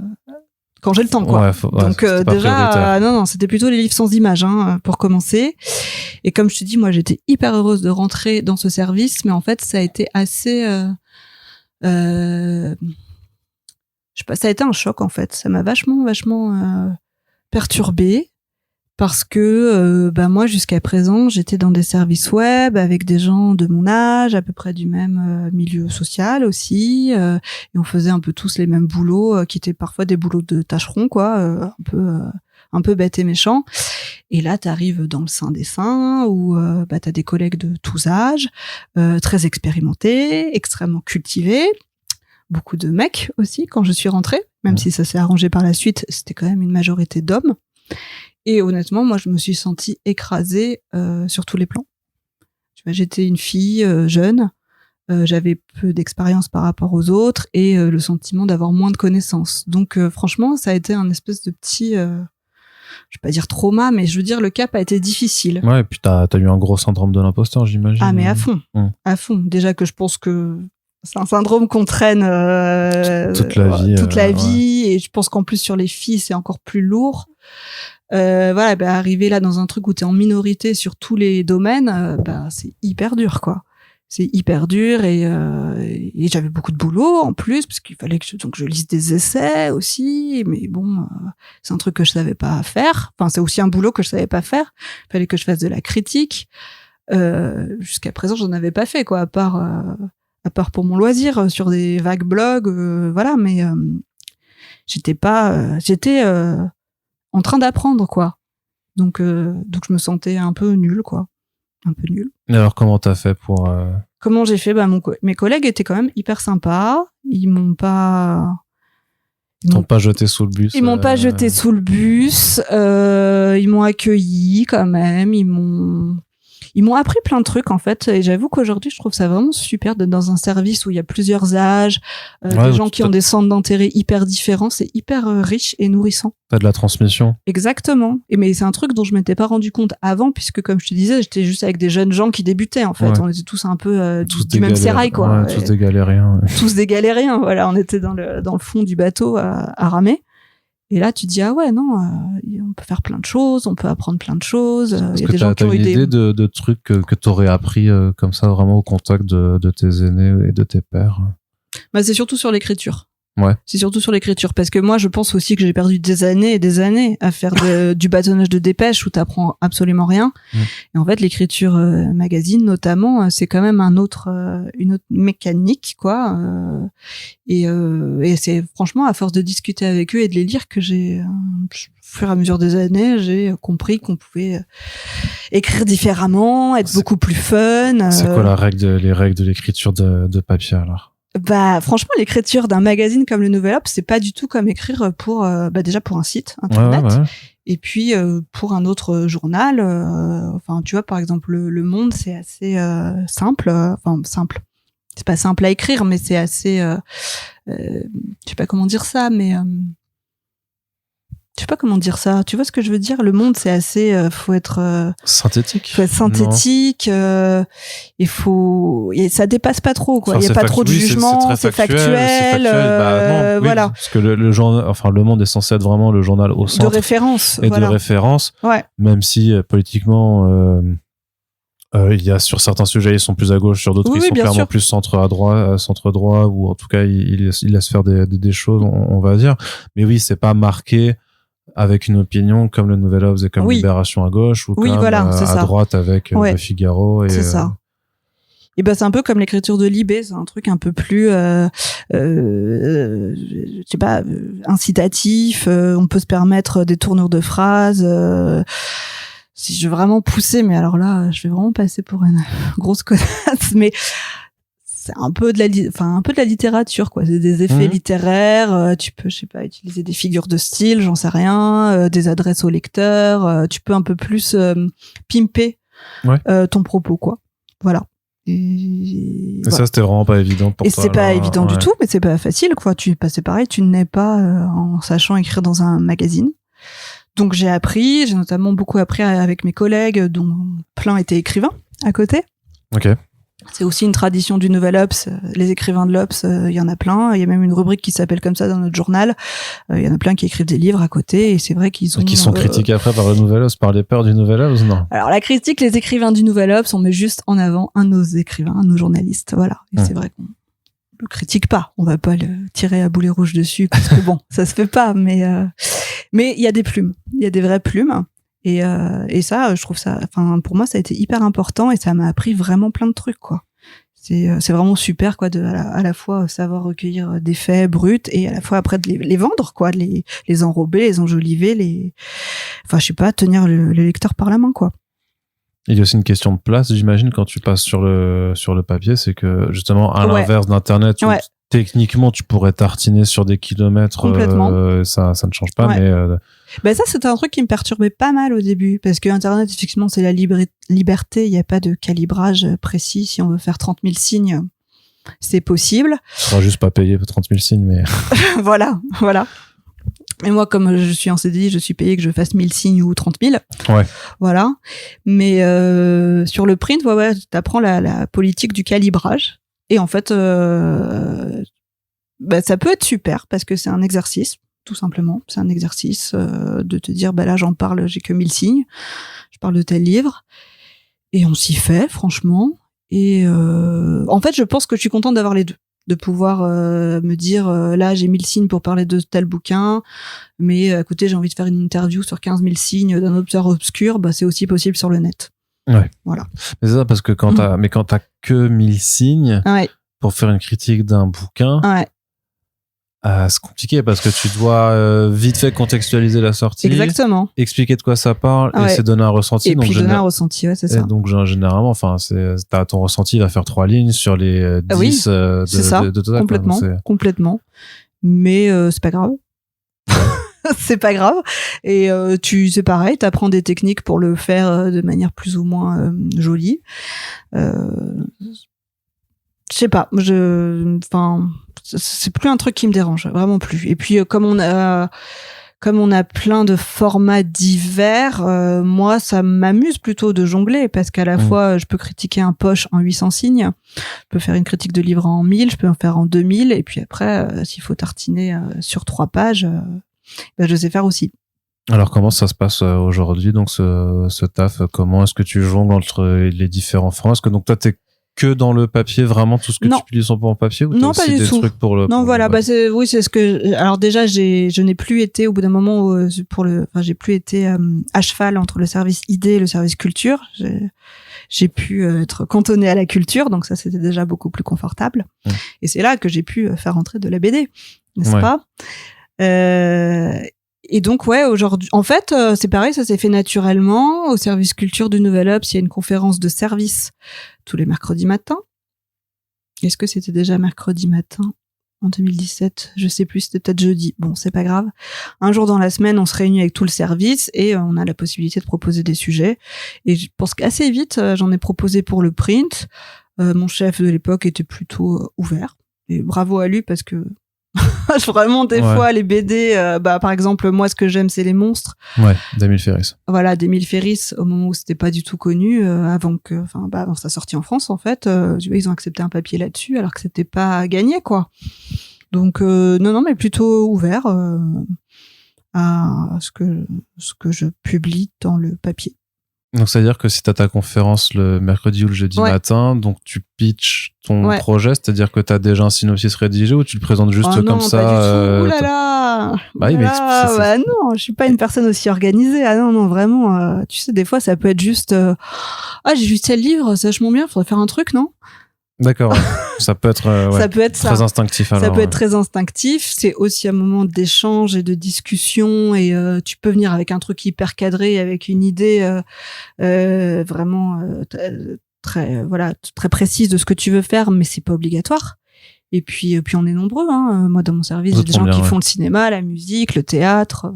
quand j'ai le temps, quoi. Donc déjà, non, c'était plutôt les livres sans images, pour commencer. Et comme je te dis, moi, j'étais hyper heureuse de rentrer dans ce service, mais en fait, ça a été assez, je sais pas, ça a été un choc en fait. Ça m'a vachement perturbée. Parce que moi jusqu'à présent j'étais dans des services web avec des gens de mon âge, à peu près du même milieu social aussi, et on faisait un peu tous les mêmes boulots qui étaient parfois des boulots de tâcherons quoi, un peu bêtes et méchants. Et là t'arrives dans le sein des saints où t'as des collègues de tous âges, très expérimentés, extrêmement cultivés, beaucoup de mecs aussi quand je suis rentrée, même si ça s'est arrangé par la suite, c'était quand même une majorité d'hommes. Et honnêtement, moi, je me suis sentie écrasée sur tous les plans. Tu vois, j'étais une fille jeune, j'avais peu d'expérience par rapport aux autres et le sentiment d'avoir moins de connaissances. Donc, franchement, ça a été un espèce de petit, je vais pas dire trauma, mais je veux dire, le cap a été difficile. Ouais, et puis t'as eu un gros syndrome de l'imposteur, j'imagine. Ah, mais à fond, à fond. Déjà que je pense que c'est un syndrome qu'on traîne toute la vie, et je pense qu'en plus sur les filles, c'est encore plus lourd. Arriver là dans un truc où t'es en minorité sur tous les domaines, c'est hyper dur, quoi. C'est hyper dur et j'avais beaucoup de boulot en plus parce qu'il fallait que je lise des essais aussi, mais bon, c'est un truc que je savais pas faire. Enfin, c'est aussi un boulot que je savais pas faire. Il fallait que je fasse de la critique. Jusqu'à présent, j'en avais pas fait, quoi, à part pour mon loisir sur des vagues blogs, mais j'étais en train d'apprendre, quoi. Donc je me sentais un peu nulle, quoi. Un peu nulle. Et alors, comment t'as fait pour... Comment j'ai fait? Mes collègues étaient quand même hyper sympas. Ils m'ont pas jeté sous le bus. Ils m'ont pas jeté sous le bus. Ils m'ont accueilli quand même. Ils m'ont appris plein de trucs en fait, et j'avoue qu'aujourd'hui je trouve ça vraiment super d'être dans un service où il y a plusieurs âges, des gens qui ont des centres d'intérêt hyper différents, c'est hyper riche et nourrissant. T'as de la transmission. Exactement. Mais c'est un truc dont je m'étais pas rendu compte avant, puisque comme je te disais, j'étais juste avec des jeunes gens qui débutaient en fait. Ouais. On était tous un peu du même sérail, quoi. Ouais, tous des galériens. Ouais. Tous des galériens, voilà. On était dans le fond du bateau à ramer. Et là, tu te dis, ah ouais, non, on peut faire plein de choses, on peut apprendre plein de choses. Est-ce que t'as une idée de trucs que t'aurais appris comme ça, vraiment au contact de tes aînés et de tes pairs? C'est surtout sur l'écriture. Ouais. C'est surtout sur l'écriture, parce que moi, je pense aussi que j'ai perdu des années et des années à faire du bâtonnage de dépêche où t'apprends absolument rien. Et en fait, l'écriture magazine, notamment, c'est quand même une autre mécanique, quoi. Et c'est franchement à force de discuter avec eux et de les lire que au fur et à mesure des années, j'ai compris qu'on pouvait écrire différemment, être beaucoup plus fun. C'est quoi les règles de l'écriture de papier, alors? Franchement, l'écriture d'un magazine comme le Nouvel Obs, c'est pas du tout comme écrire pour déjà pour un site internet, et puis pour un autre journal. Tu vois, par exemple, Le Monde, c'est assez simple. Simple. C'est pas simple à écrire, mais c'est assez. Je sais pas comment dire ça, mais je sais pas comment dire ça. Tu vois ce que je veux dire? Le monde, c'est assez, faut être synthétique. Faut être synthétique. Il faut, et ça dépasse pas trop, quoi. Enfin, il y a pas trop de jugement. C'est factuel. Bah, non, voilà. Parce que le journal, enfin, Le Monde est censé être vraiment le journal au centre. De référence. Et de référence. Ouais. Même si politiquement, il y a sur certains sujets ils sont plus à gauche, sur d'autres ils sont clairement sûr. Plus centre droit, ou en tout cas il laisse faire des choses, on va dire. Mais oui, c'est pas marqué avec une opinion comme le Nouvel Obs et comme Libération à gauche, ou comme à droite avec Le Figaro. Et, c'est ça. Et ben c'est un peu comme l'écriture de Libé, c'est un truc un peu plus je sais pas, incitatif, on peut se permettre des tournures de phrases, si je veux vraiment pousser, mais alors là je vais vraiment passer pour une grosse connasse, mais c'est un peu de la littérature, quoi. C'est des effets littéraires, tu peux, je sais pas, utiliser des figures de style, j'en sais rien, des adresses au lecteur, tu peux un peu plus pimper ton propos, quoi. Voilà. Et ça, c'était vraiment pas évident pour toi. Et c'est pas évident du tout, mais c'est pas facile, quoi. C'est pareil, tu n'es pas en sachant écrire dans un magazine. Donc j'ai notamment beaucoup appris avec mes collègues, dont plein étaient écrivains à côté. Ok. C'est aussi une tradition du Nouvel Obs. Les écrivains de l'Obs, il y en a plein. Il y a même une rubrique qui s'appelle comme ça dans notre journal. Il y en a plein qui écrivent des livres à côté, et c'est vrai qu'ils ont... Et qui sont critiqués après par le Nouvel Obs, par les pairs du Nouvel Obs, non? Alors la critique, les écrivains du Nouvel Obs, on met juste en avant un de nos écrivains, un de nos journalistes. Voilà. Et c'est vrai qu'on le critique pas. On va pas le tirer à boulet rouge dessus, parce que bon, ça se fait pas. Mais il y a des plumes. Il y a des vraies plumes. Et ça, je trouve ça, enfin, pour moi, ça a été hyper important, et ça m'a appris vraiment plein de trucs, quoi. C'est vraiment super, quoi, à la fois savoir recueillir des faits bruts, et à la fois après de les vendre, quoi, de les enrober, les enjoliver, enfin, je sais pas, tenir le lecteur par la main, quoi. Il y a aussi une question de place, j'imagine, quand tu passes sur le papier, c'est que, justement, à l'inverse d'Internet, où techniquement, tu pourrais tartiner sur des kilomètres, ça ne change pas, mais ça, c'était un truc qui me perturbait pas mal au début, parce que Internet, effectivement, c'est la liberté, il n'y a pas de calibrage précis. Si on veut faire 30 000 signes, c'est possible. Il faudra juste pas payer 30 000 signes, mais... voilà. Et moi, comme je suis en CDI, je suis payé que je fasse 1000 signes ou 30 000. Ouais. Voilà. Mais sur le print, t'apprends la politique du calibrage. Et en fait, ça peut être super, parce que c'est un exercice, tout simplement. C'est un exercice de te dire, là, j'en parle, j'ai que 1000 signes. Je parle de tel livre. Et on s'y fait, franchement. Et en fait, je pense que je suis contente d'avoir les deux. De pouvoir me dire, là, j'ai 1000 signes pour parler de tel bouquin, mais à côté, j'ai envie de faire une interview sur 15 000 signes d'un auteur obscur, c'est aussi possible sur le net. Ouais. Voilà. Mais c'est ça, parce que quand t'as que 1000 signes pour faire une critique d'un bouquin, c'est compliqué, parce que tu dois vite fait contextualiser la sortie. Exactement. Expliquer de quoi ça parle, et c'est donner un ressenti. Et puis donner un ressenti, c'est ça. Et donc, généralement, enfin, t'as ton ressenti, il va faire 3 lignes sur les 10 de total. Complètement. Mais c'est pas grave. C'est pas grave. Et c'est pareil, t'apprends des techniques pour le faire de manière plus ou moins jolie. Je sais pas, c'est plus un truc qui me dérange, vraiment plus. Et puis comme on a plein de formats divers, moi ça m'amuse plutôt de jongler, parce qu'à la fois je peux critiquer un poche en 800 signes, je peux faire une critique de livre en 1000, je peux en faire en 2000, et puis après s'il faut tartiner sur 3 pages, je sais faire aussi. Alors comment ça se passe aujourd'hui, donc ce taf, comment est-ce que tu jongles entre les différents formats? Est-ce que donc toi t'es que dans le papier, vraiment tout ce que tu publies sont pas en papier, ou non, t'as pas aussi du des tout. trucs pour le... Non, voilà, c'est ce que... Alors déjà, je n'ai plus été, au bout d'un moment, j'ai plus été à cheval entre le service ID et le service culture. J'ai pu être cantonnée à la culture, donc ça, c'était déjà beaucoup plus confortable. Et c'est là que j'ai pu faire entrer de la BD, n'est-ce pas? Et donc, aujourd'hui, en fait, c'est pareil, ça s'est fait naturellement. Au service culture du Nouvel Obs, il y a une conférence de service tous les mercredis matins. Est-ce que c'était déjà mercredi matin en 2017? Je sais plus, c'était peut-être jeudi. Bon, c'est pas grave. Un jour dans la semaine, on se réunit avec tout le service et on a la possibilité de proposer des sujets. Et je pense qu'assez vite, j'en ai proposé pour le print. Mon chef de l'époque était plutôt ouvert. Et bravo à lui, parce que Vraiment, des fois, les BD, par exemple, moi, ce que j'aime, c'est les monstres. Ouais, d'Émile Ferris. Voilà, d'Émile Ferris, au moment où c'était pas du tout connu, avant sa sortie en France, en fait, ils ont accepté un papier là-dessus, alors que c'était pas gagné, quoi. Donc, non, mais plutôt ouvert à ce que je publie dans le papier. Donc, c'est-à-dire que si tu as ta conférence le mercredi ou le jeudi matin, donc tu pitches ton projet, c'est-à-dire que tu as déjà un synopsis rédigé ou tu le présentes juste comme ça pas du tout. Ouh là là bah non, je suis pas une personne aussi organisée. Ah non, vraiment, tu sais, des fois, ça peut être juste... j'ai lu tel livre, c'est vachement bien, faudrait faire un truc, non ? D'accord, ça peut être, ça peut être très instinctif. Alors, ça peut être très instinctif. C'est aussi un moment d'échange et de discussion, et tu peux venir avec un truc hyper cadré, avec une idée vraiment très précise de ce que tu veux faire, mais c'est pas obligatoire. Et puis on est nombreux. Hein. Moi, dans mon service, j'ai des gens qui font le cinéma, la musique, le théâtre,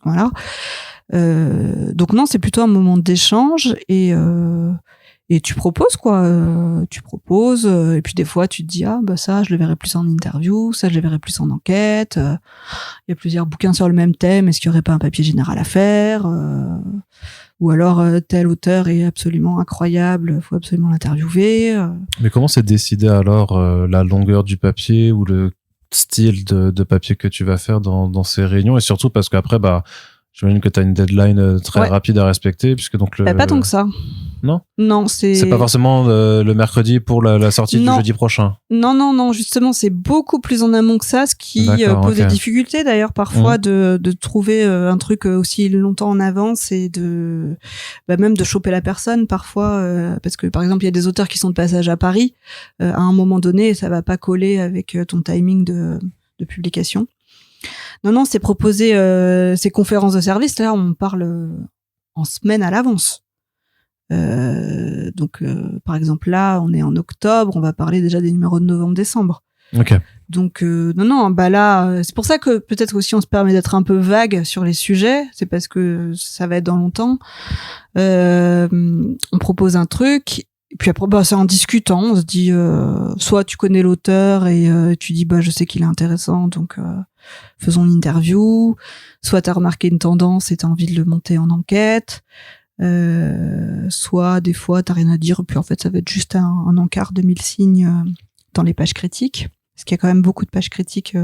voilà. Donc non, c'est plutôt un moment d'échange et tu proposes, quoi. Tu proposes, et puis des fois, tu te dis, ça, je le verrai plus en interview, ça, je le verrai plus en enquête. Il y a plusieurs bouquins sur le même thème, est-ce qu'il y aurait pas un papier général à faire ou alors, tel auteur est absolument incroyable, faut absolument l'interviewer. Mais comment c'est décidé alors, la longueur du papier ou le style de papier que tu vas faire dans ces réunions? Et surtout parce qu'après, j'imagine que tu as une deadline très rapide à respecter, puisque donc pas tant que ça. Non, c'est pas forcément le mercredi pour la sortie du jeudi prochain. Non, justement, c'est beaucoup plus en amont que ça, ce qui pose des difficultés d'ailleurs parfois de trouver un truc aussi longtemps en avance et de même de choper la personne parfois, parce que par exemple il y a des auteurs qui sont de passage à Paris, à un moment donné ça va pas coller avec ton timing de publication. Non, c'est proposer ces conférences de service. Là, on parle en semaine à l'avance. Donc, par exemple, là, on est en octobre, on va parler déjà des numéros de novembre-décembre. Ok. Donc, là, c'est pour ça que peut-être aussi on se permet d'être un peu vague sur les sujets. C'est parce que ça va être dans longtemps. On propose un truc. Et puis après, c'est en discutant, on se dit, soit tu connais l'auteur et tu dis, je sais qu'il est intéressant, donc faisons une interview. Soit t'as remarqué une tendance et t'as envie de le monter en enquête. Soit des fois t'as rien à dire, puis en fait ça va être juste un encart de 1000 signes dans les pages critiques, parce qu'il y a quand même beaucoup de pages critiques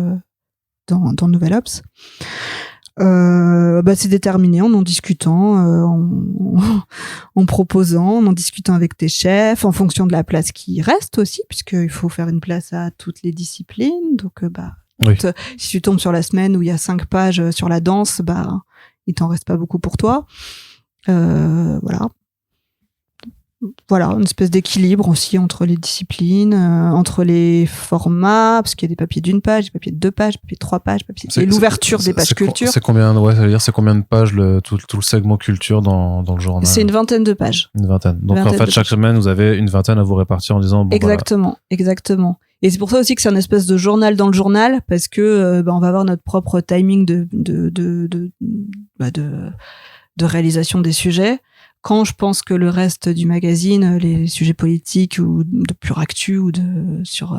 dans Nouvel Obs. C'est déterminé en discutant, en proposant, en discutant avec tes chefs, en fonction de la place qui reste aussi, puisqu'il faut faire une place à toutes les disciplines. Donc, si tu tombes sur la semaine où il y a 5 pages sur la danse, il t'en reste pas beaucoup pour toi. Voilà, une espèce d'équilibre aussi entre les disciplines, entre les formats, parce qu'il y a des papiers d'1 page, des papiers de 2 pages, des papiers de 3 pages, et l'ouverture des pages culture. C'est combien, ça veut dire c'est combien de pages tout le segment culture dans le journal? C'est une vingtaine de pages. Une vingtaine. Donc en fait, chaque semaine, vous avez une vingtaine à vous répartir en disant exactement. Et c'est pour ça aussi que c'est un espèce de journal dans le journal, parce que on va avoir notre propre timing de réalisation des sujets. Quand je pense que le reste du magazine, les sujets politiques ou de pure actu ou sur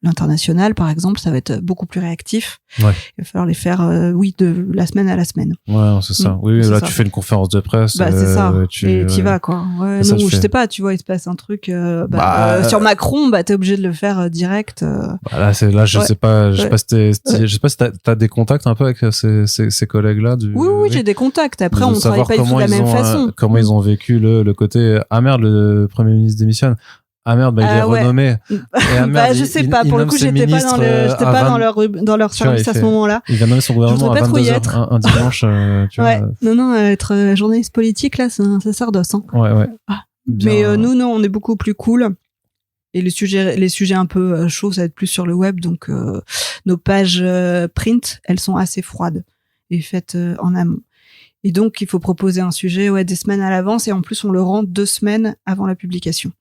l'international, par exemple, ça va être beaucoup plus réactif. Ouais. Il va falloir les faire, de la semaine à la semaine. Ouais, c'est ça. Oui, là, tu fais une conférence de presse. C'est ça. Et t'y vas, quoi. Ouais, non, je sais pas, tu vois, il se passe un truc, sur Macron, t'es obligé de le faire direct. Là, je sais pas, je sais pas si t'as des contacts un peu avec ces collègues-là. Oui, j'ai des contacts. Après, on travaille pas du tout de la même façon. Comment ils ont vécu le côté, le Premier ministre démissionne. Il est renommé. Et je sais pas, pour le coup, j'étais pas dans leur service à ce moment-là. Il vient nommer son gouvernement à 22h un dimanche, tu vois. Non, être journaliste politique, là, c'est un sacerdoce, hein. Ouais. Mais nous, non, on est beaucoup plus cool. Et les sujets un peu chauds, ça va être plus sur le web, donc nos pages print, elles sont assez froides et faites en amont. Et donc, il faut proposer un sujet des semaines à l'avance, et en plus, on le rend 2 semaines avant la publication.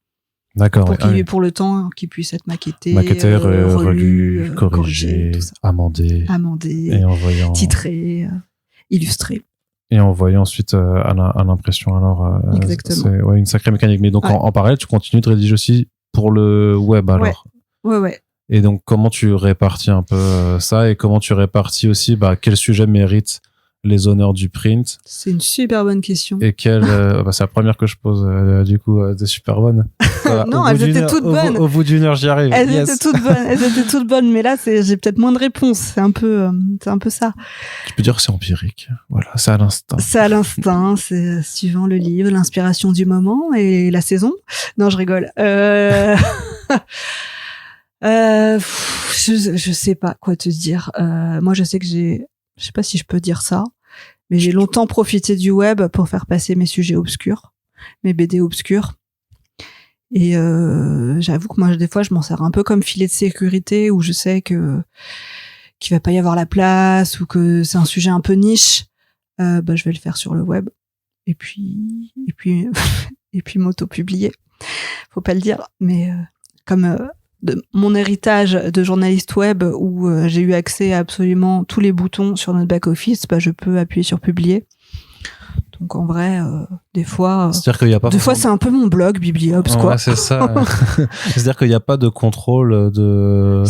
D'accord. Pour le temps qu'il puisse être maquetté, relu, corrigé, amendé, et envoyé titré, illustré. Et envoyé ensuite à l'impression. Alors, exactement. C'est une sacrée mécanique. Mais donc, en parallèle, tu continues de rédiger aussi pour le web, alors. Ouais. Et donc, comment tu répartis un peu ça, et comment tu répartis aussi quel sujet mérite les honneurs du print? C'est une super bonne question. Et c'est la première que je pose, du coup, des super bonnes. Non, elles étaient toutes bonnes. Au bout d'une heure, j'y arrive. Elles étaient toutes bonnes, mais là, j'ai peut-être moins de réponses. C'est un peu ça. Tu peux dire que c'est empirique. Voilà, c'est à l'instinct. C'est à l'instinct, c'est suivant le livre, l'inspiration du moment et la saison. Non, je rigole. Je sais pas quoi te dire. Moi, je sais que je sais pas si je peux dire ça, mais j'ai longtemps profité du web pour faire passer mes sujets obscurs, mes BD obscurs. Et j'avoue que moi, des fois, je m'en sers un peu comme filet de sécurité, où je sais qu'il va pas y avoir la place, ou que c'est un sujet un peu niche. Je vais le faire sur le web. Et puis m'auto-publier. Faut pas le dire, mais comme de mon héritage de journaliste web, où j'ai eu accès à absolument tous les boutons sur notre back-office, je peux appuyer sur publier. Donc en vrai, des fois, c'est-à-dire qu'il y a pas. Des fois, c'est un peu mon blog Bibliops, quoi. Ouais, c'est ça. C'est-à-dire qu'il n'y a pas de contrôle de.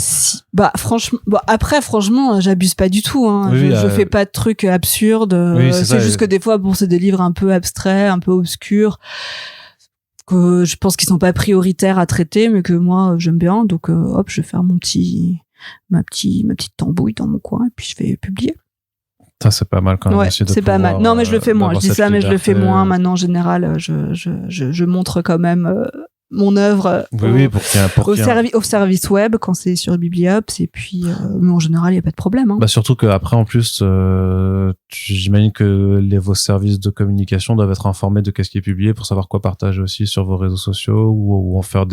Franchement, après, franchement, j'abuse pas du tout. Hein. Oui, je fais pas de trucs absurdes. Oui, c'est juste que des fois, c'est des livres un peu abstraits, un peu obscurs, que je pense qu'ils sont pas prioritaires à traiter, mais que moi j'aime bien. Donc hop, je vais faire ma petite tambouille dans mon coin, et puis je vais publier. Ça, c'est pas mal quand même. Ouais, c'est pas mal. Non, mais je le fais moins. Je dis ça, mais je le fais moins. Maintenant, en général, je montre quand même mon œuvre au service web quand c'est sur Bibliops. Et puis, mais en général, il n'y a pas de problème. Hein. Surtout qu'après, en plus, j'imagine que vos services de communication doivent être informés de qu'est-ce qui est publié pour savoir quoi partager aussi sur vos réseaux sociaux, ou en faire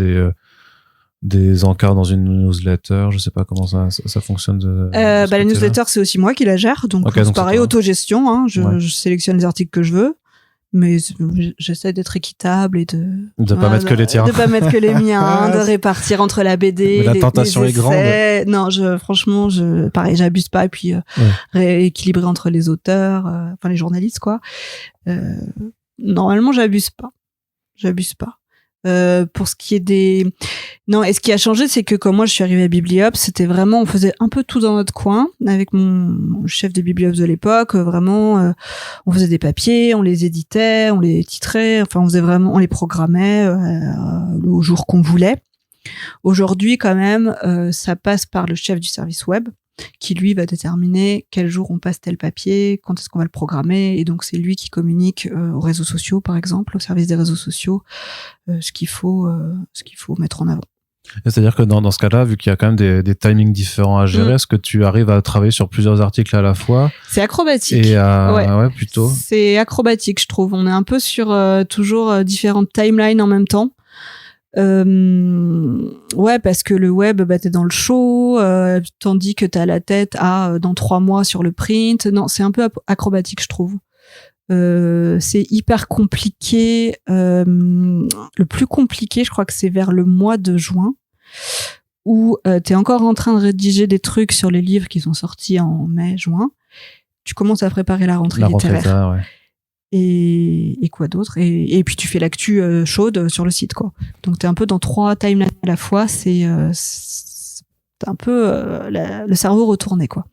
des encarts dans une newsletter. Je sais pas comment ça fonctionne. La newsletter, c'est aussi moi qui la gère. Donc, c'est pareil, autogestion. Hein. Je sélectionne les articles que je veux. Mais j'essaie d'être équitable et de pas mettre que les tiens. De pas mettre que les miens, de répartir entre la BD, mais la tentation est grande. Non, franchement, pareil, j'abuse pas. Et puis, rééquilibrer entre les auteurs, les journalistes, quoi. Normalement, j'abuse pas. Pour ce qui est non, et ce qui a changé, c'est que quand moi je suis arrivée à Bibliops, c'était vraiment, on faisait un peu tout dans notre coin avec mon chef de Bibliops de l'époque. Vraiment, on faisait des papiers, on les éditait, on les titrait, on les programmait au jour qu'on voulait. Aujourd'hui, quand même, ça passe par le chef du service web, qui lui va déterminer quel jour on passe tel papier, quand est-ce qu'on va le programmer, et donc c'est lui qui communique aux réseaux sociaux, par exemple, au service des réseaux sociaux, ce qu'il faut mettre en avant. C'est-à-dire que dans ce cas-là, vu qu'il y a quand même des timings différents à gérer, est-ce que tu arrives à travailler sur plusieurs articles à la fois? C'est acrobatique. Et ouais, plutôt. C'est acrobatique, je trouve. On est un peu sur toujours différentes timelines en même temps. Ouais, parce que le web, t'es dans le show, tandis que t'as la tête dans 3 mois sur le print. Non, c'est un peu acrobatique, je trouve. C'est hyper compliqué. Le plus compliqué, je crois que c'est vers le mois de juin, où t'es encore en train de rédiger des trucs sur les livres qui sont sortis en mai, juin. Tu commences à préparer la rentrée littéraire. Ouais. Et quoi d'autre, et puis tu fais l'actu chaude sur le site, quoi. Donc t'es un peu dans 3 timelines à la fois. C'est un peu le cerveau retourné, quoi.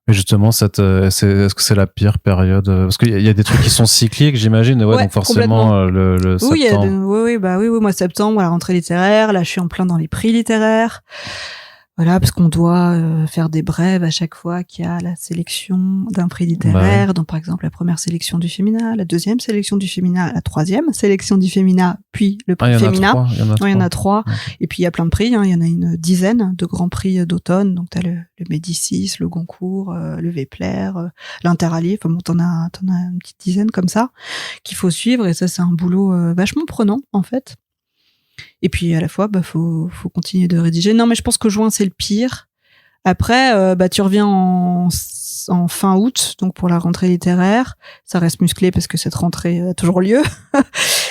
Mais justement, est-ce que c'est la pire période? Parce qu'il y a des trucs qui sont cycliques, j'imagine. Ouais, donc forcément, le septembre. Oui, moi, septembre, la rentrée littéraire. Là, je suis en plein dans les prix littéraires. Voilà, parce qu'on doit faire des brèves à chaque fois qu'il y a la sélection d'un prix littéraire. Ouais. Donc, par exemple, la première sélection du Fémina, la deuxième sélection du Fémina, la troisième sélection du Fémina, puis le prix Fémina. Il y en a 3. Okay. Et puis, il y a plein de prix. Il y en a une dizaine de grands prix d'automne. Donc, t'as le Médicis, le Goncourt, le Vepler, l'Interallié. Enfin, bon, t'en as une petite dizaine comme ça qu'il faut suivre. Et ça, c'est un boulot vachement prenant, en fait. Et puis à la fois, faut continuer de rédiger. Non, mais je pense que juin c'est le pire. Après, tu reviens en fin août, donc pour la rentrée littéraire, ça reste musclé parce que cette rentrée a toujours lieu.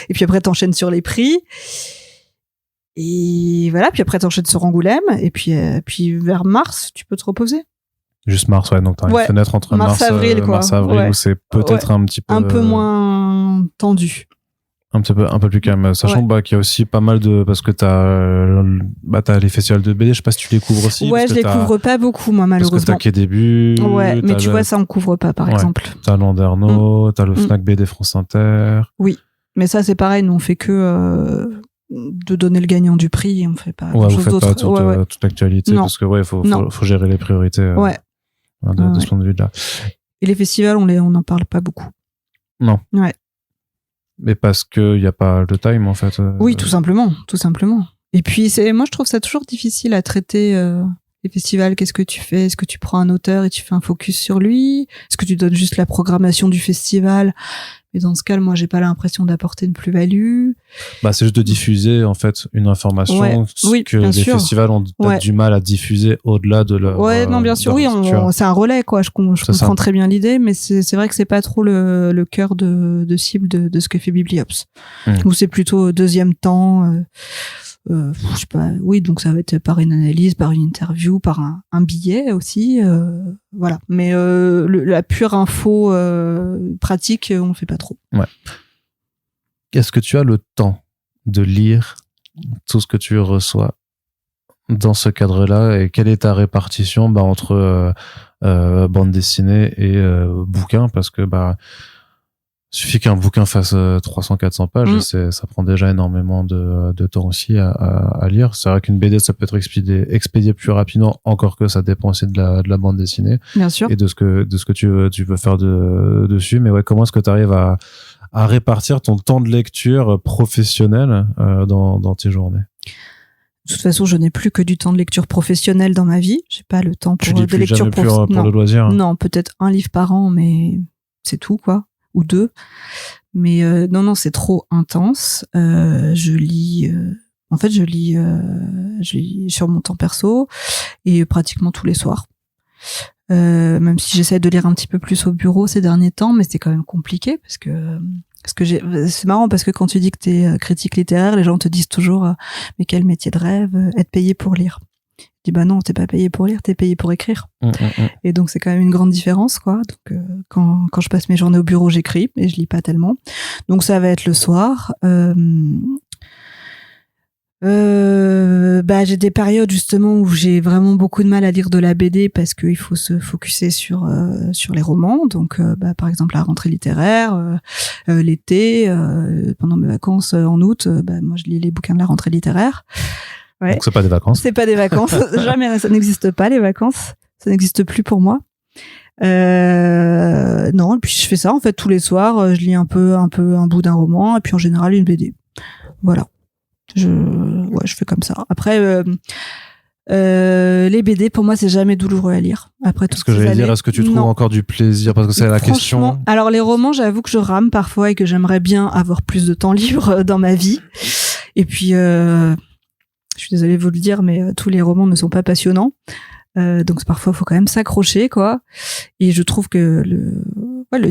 Et puis après, t'enchaînes sur les prix. Et voilà. Puis après, t'enchaînes sur Angoulême. Et puis vers mars, tu peux te reposer. Juste mars, ouais. Donc t'as une fenêtre entre mars-avril, quoi. Mars-avril, où c'est peut-être un petit peu moins tendu. Un peu plus calme, sachant qu'il y a aussi pas mal de, parce que t'as les festivals de BD, je sais pas si tu les couvres aussi. Ouais, je les couvre pas beaucoup, moi, malheureusement. Parce que t'as Quai Début. Ouais, mais tu vois, ça on couvre pas, par exemple. T'as Landerneau, t'as le Fnac BD France Inter. Oui, mais ça c'est pareil, nous on fait que de donner le gagnant du prix, on fait pas chose d'autre. Vous faites pas toute l'actualité, parce que faut gérer les priorités de ce point de vue-là. Et les festivals, on n'en parle pas beaucoup. Non. Ouais. Mais parce qu'il n'y a pas le time, en fait. Oui, tout simplement. Et puis, moi, je trouve ça toujours difficile à traiter les festivals. Qu'est-ce que tu fais? Est-ce que tu prends un auteur et tu fais un focus sur lui? Est-ce que tu donnes juste la programmation du festival? Mais dans ce cas, moi, j'ai pas l'impression d'apporter une plus-value. C'est juste de diffuser, en fait, une information que les festivals ont peut-être du mal à diffuser au-delà de leur... Ouais, non, bien sûr, c'est un relais, quoi. Je comprends très bien l'idée, mais c'est vrai que c'est pas trop le cœur de cible de ce que fait Bibliops. Ou c'est plutôt deuxième temps, je sais pas, oui, donc ça va être par une analyse, par une interview, par un billet aussi, voilà. Mais la pure info pratique, on fait pas trop. Ouais. Est-ce que tu as le temps de lire tout ce que tu reçois dans ce cadre-là, et quelle est ta répartition entre bande dessinée et bouquin, parce que suffit qu'un bouquin fasse 300-400 pages, ça prend déjà énormément de temps aussi à lire. C'est vrai qu'une BD, ça peut être expédié plus rapidement, encore que ça dépend aussi de la bande dessinée. Bien sûr. Et de ce que tu veux faire dessus. Mais ouais, comment est-ce que tu arrives à répartir ton temps de lecture professionnel dans tes journées? De toute façon, je n'ai plus que du temps de lecture professionnel dans ma vie. J'ai pas le temps pour des lectures pour le loisir. Non, peut-être un livre par an, mais c'est tout, quoi. Ou 2, mais non, c'est trop intense. Je lis sur mon temps perso et pratiquement tous les soirs. Même si j'essaie de lire un petit peu plus au bureau ces derniers temps, mais c'est quand même compliqué parce que c'est marrant, parce que quand tu dis que t'es critique littéraire, les gens te disent toujours mais quel métier de rêve, être payé pour lire. Je dis non, t'es pas payé pour lire, t'es payé pour écrire. Et donc c'est quand même une grande différence, quoi. Donc quand je passe mes journées au bureau, j'écris, et je lis pas tellement. Donc ça va être le soir. J'ai des périodes justement où j'ai vraiment beaucoup de mal à lire de la BD parce qu'il faut se focuser sur les romans. Donc par exemple la rentrée littéraire, l'été, pendant mes vacances en août, moi je lis les bouquins de la rentrée littéraire. Ouais. Donc c'est pas des vacances. C'est pas des vacances. Jamais, ça n'existe pas, les vacances. Ça n'existe plus pour moi. Non, et puis je fais ça en fait tous les soirs. Je lis un bout d'un roman, et puis en général une BD. Voilà. Je fais comme ça. Après, les BD pour moi c'est jamais douloureux à lire. Après tout ce que j'allais dire, est-ce que tu trouves encore du plaisir, parce que c'est la question. Alors les romans, j'avoue que je rame parfois et que j'aimerais bien avoir plus de temps libre dans ma vie. Et puis je suis désolée de vous le dire, mais tous les romans ne sont pas passionnants. Donc parfois, il faut quand même s'accrocher, quoi. Et je trouve que le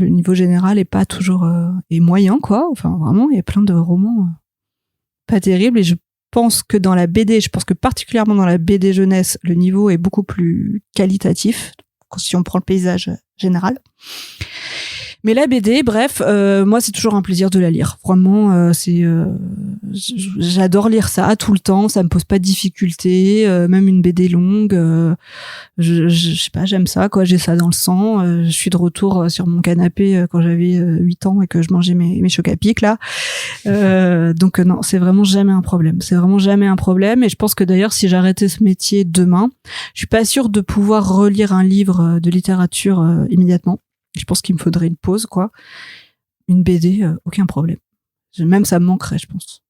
niveau général est pas toujours est moyen, quoi. Enfin, vraiment, il y a plein de romans pas terribles. Et je pense que dans la BD, particulièrement dans la BD jeunesse, le niveau est beaucoup plus qualitatif, si on prend le paysage général. Mais la BD, bref, moi c'est toujours un plaisir de la lire. Vraiment, j'adore lire ça tout le temps. Ça me pose pas de difficulté, même une BD longue. Je sais pas, j'aime ça, quoi. J'ai ça dans le sang. Je suis de retour sur mon canapé quand j'avais 8 ans et que je mangeais mes chocs à pic là. Donc non, c'est vraiment jamais un problème. C'est vraiment jamais un problème. Et je pense que d'ailleurs, si j'arrêtais ce métier demain, je suis pas sûre de pouvoir relire un livre de littérature immédiatement. Je pense qu'il me faudrait une pause, quoi. Une BD, aucun problème. Même ça me manquerait, je pense.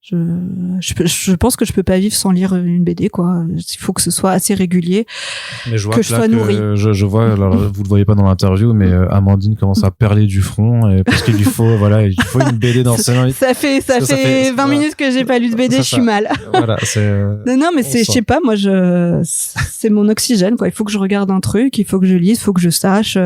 Je pense que je peux pas vivre sans lire une BD, quoi. Il faut que ce soit assez régulier, mais je vois que je sois nourrie. Je vois, alors vous le voyez pas dans l'interview, mais Amandine commence à perler du front, et parce qu'il lui faut une BD dans ses mains. Ça fait 20 minutes que j'ai pas lu de BD, je suis mal. Voilà, Non, mais je sais pas, moi c'est mon oxygène, quoi. Il faut que je regarde un truc, il faut que je lise, il faut que je sache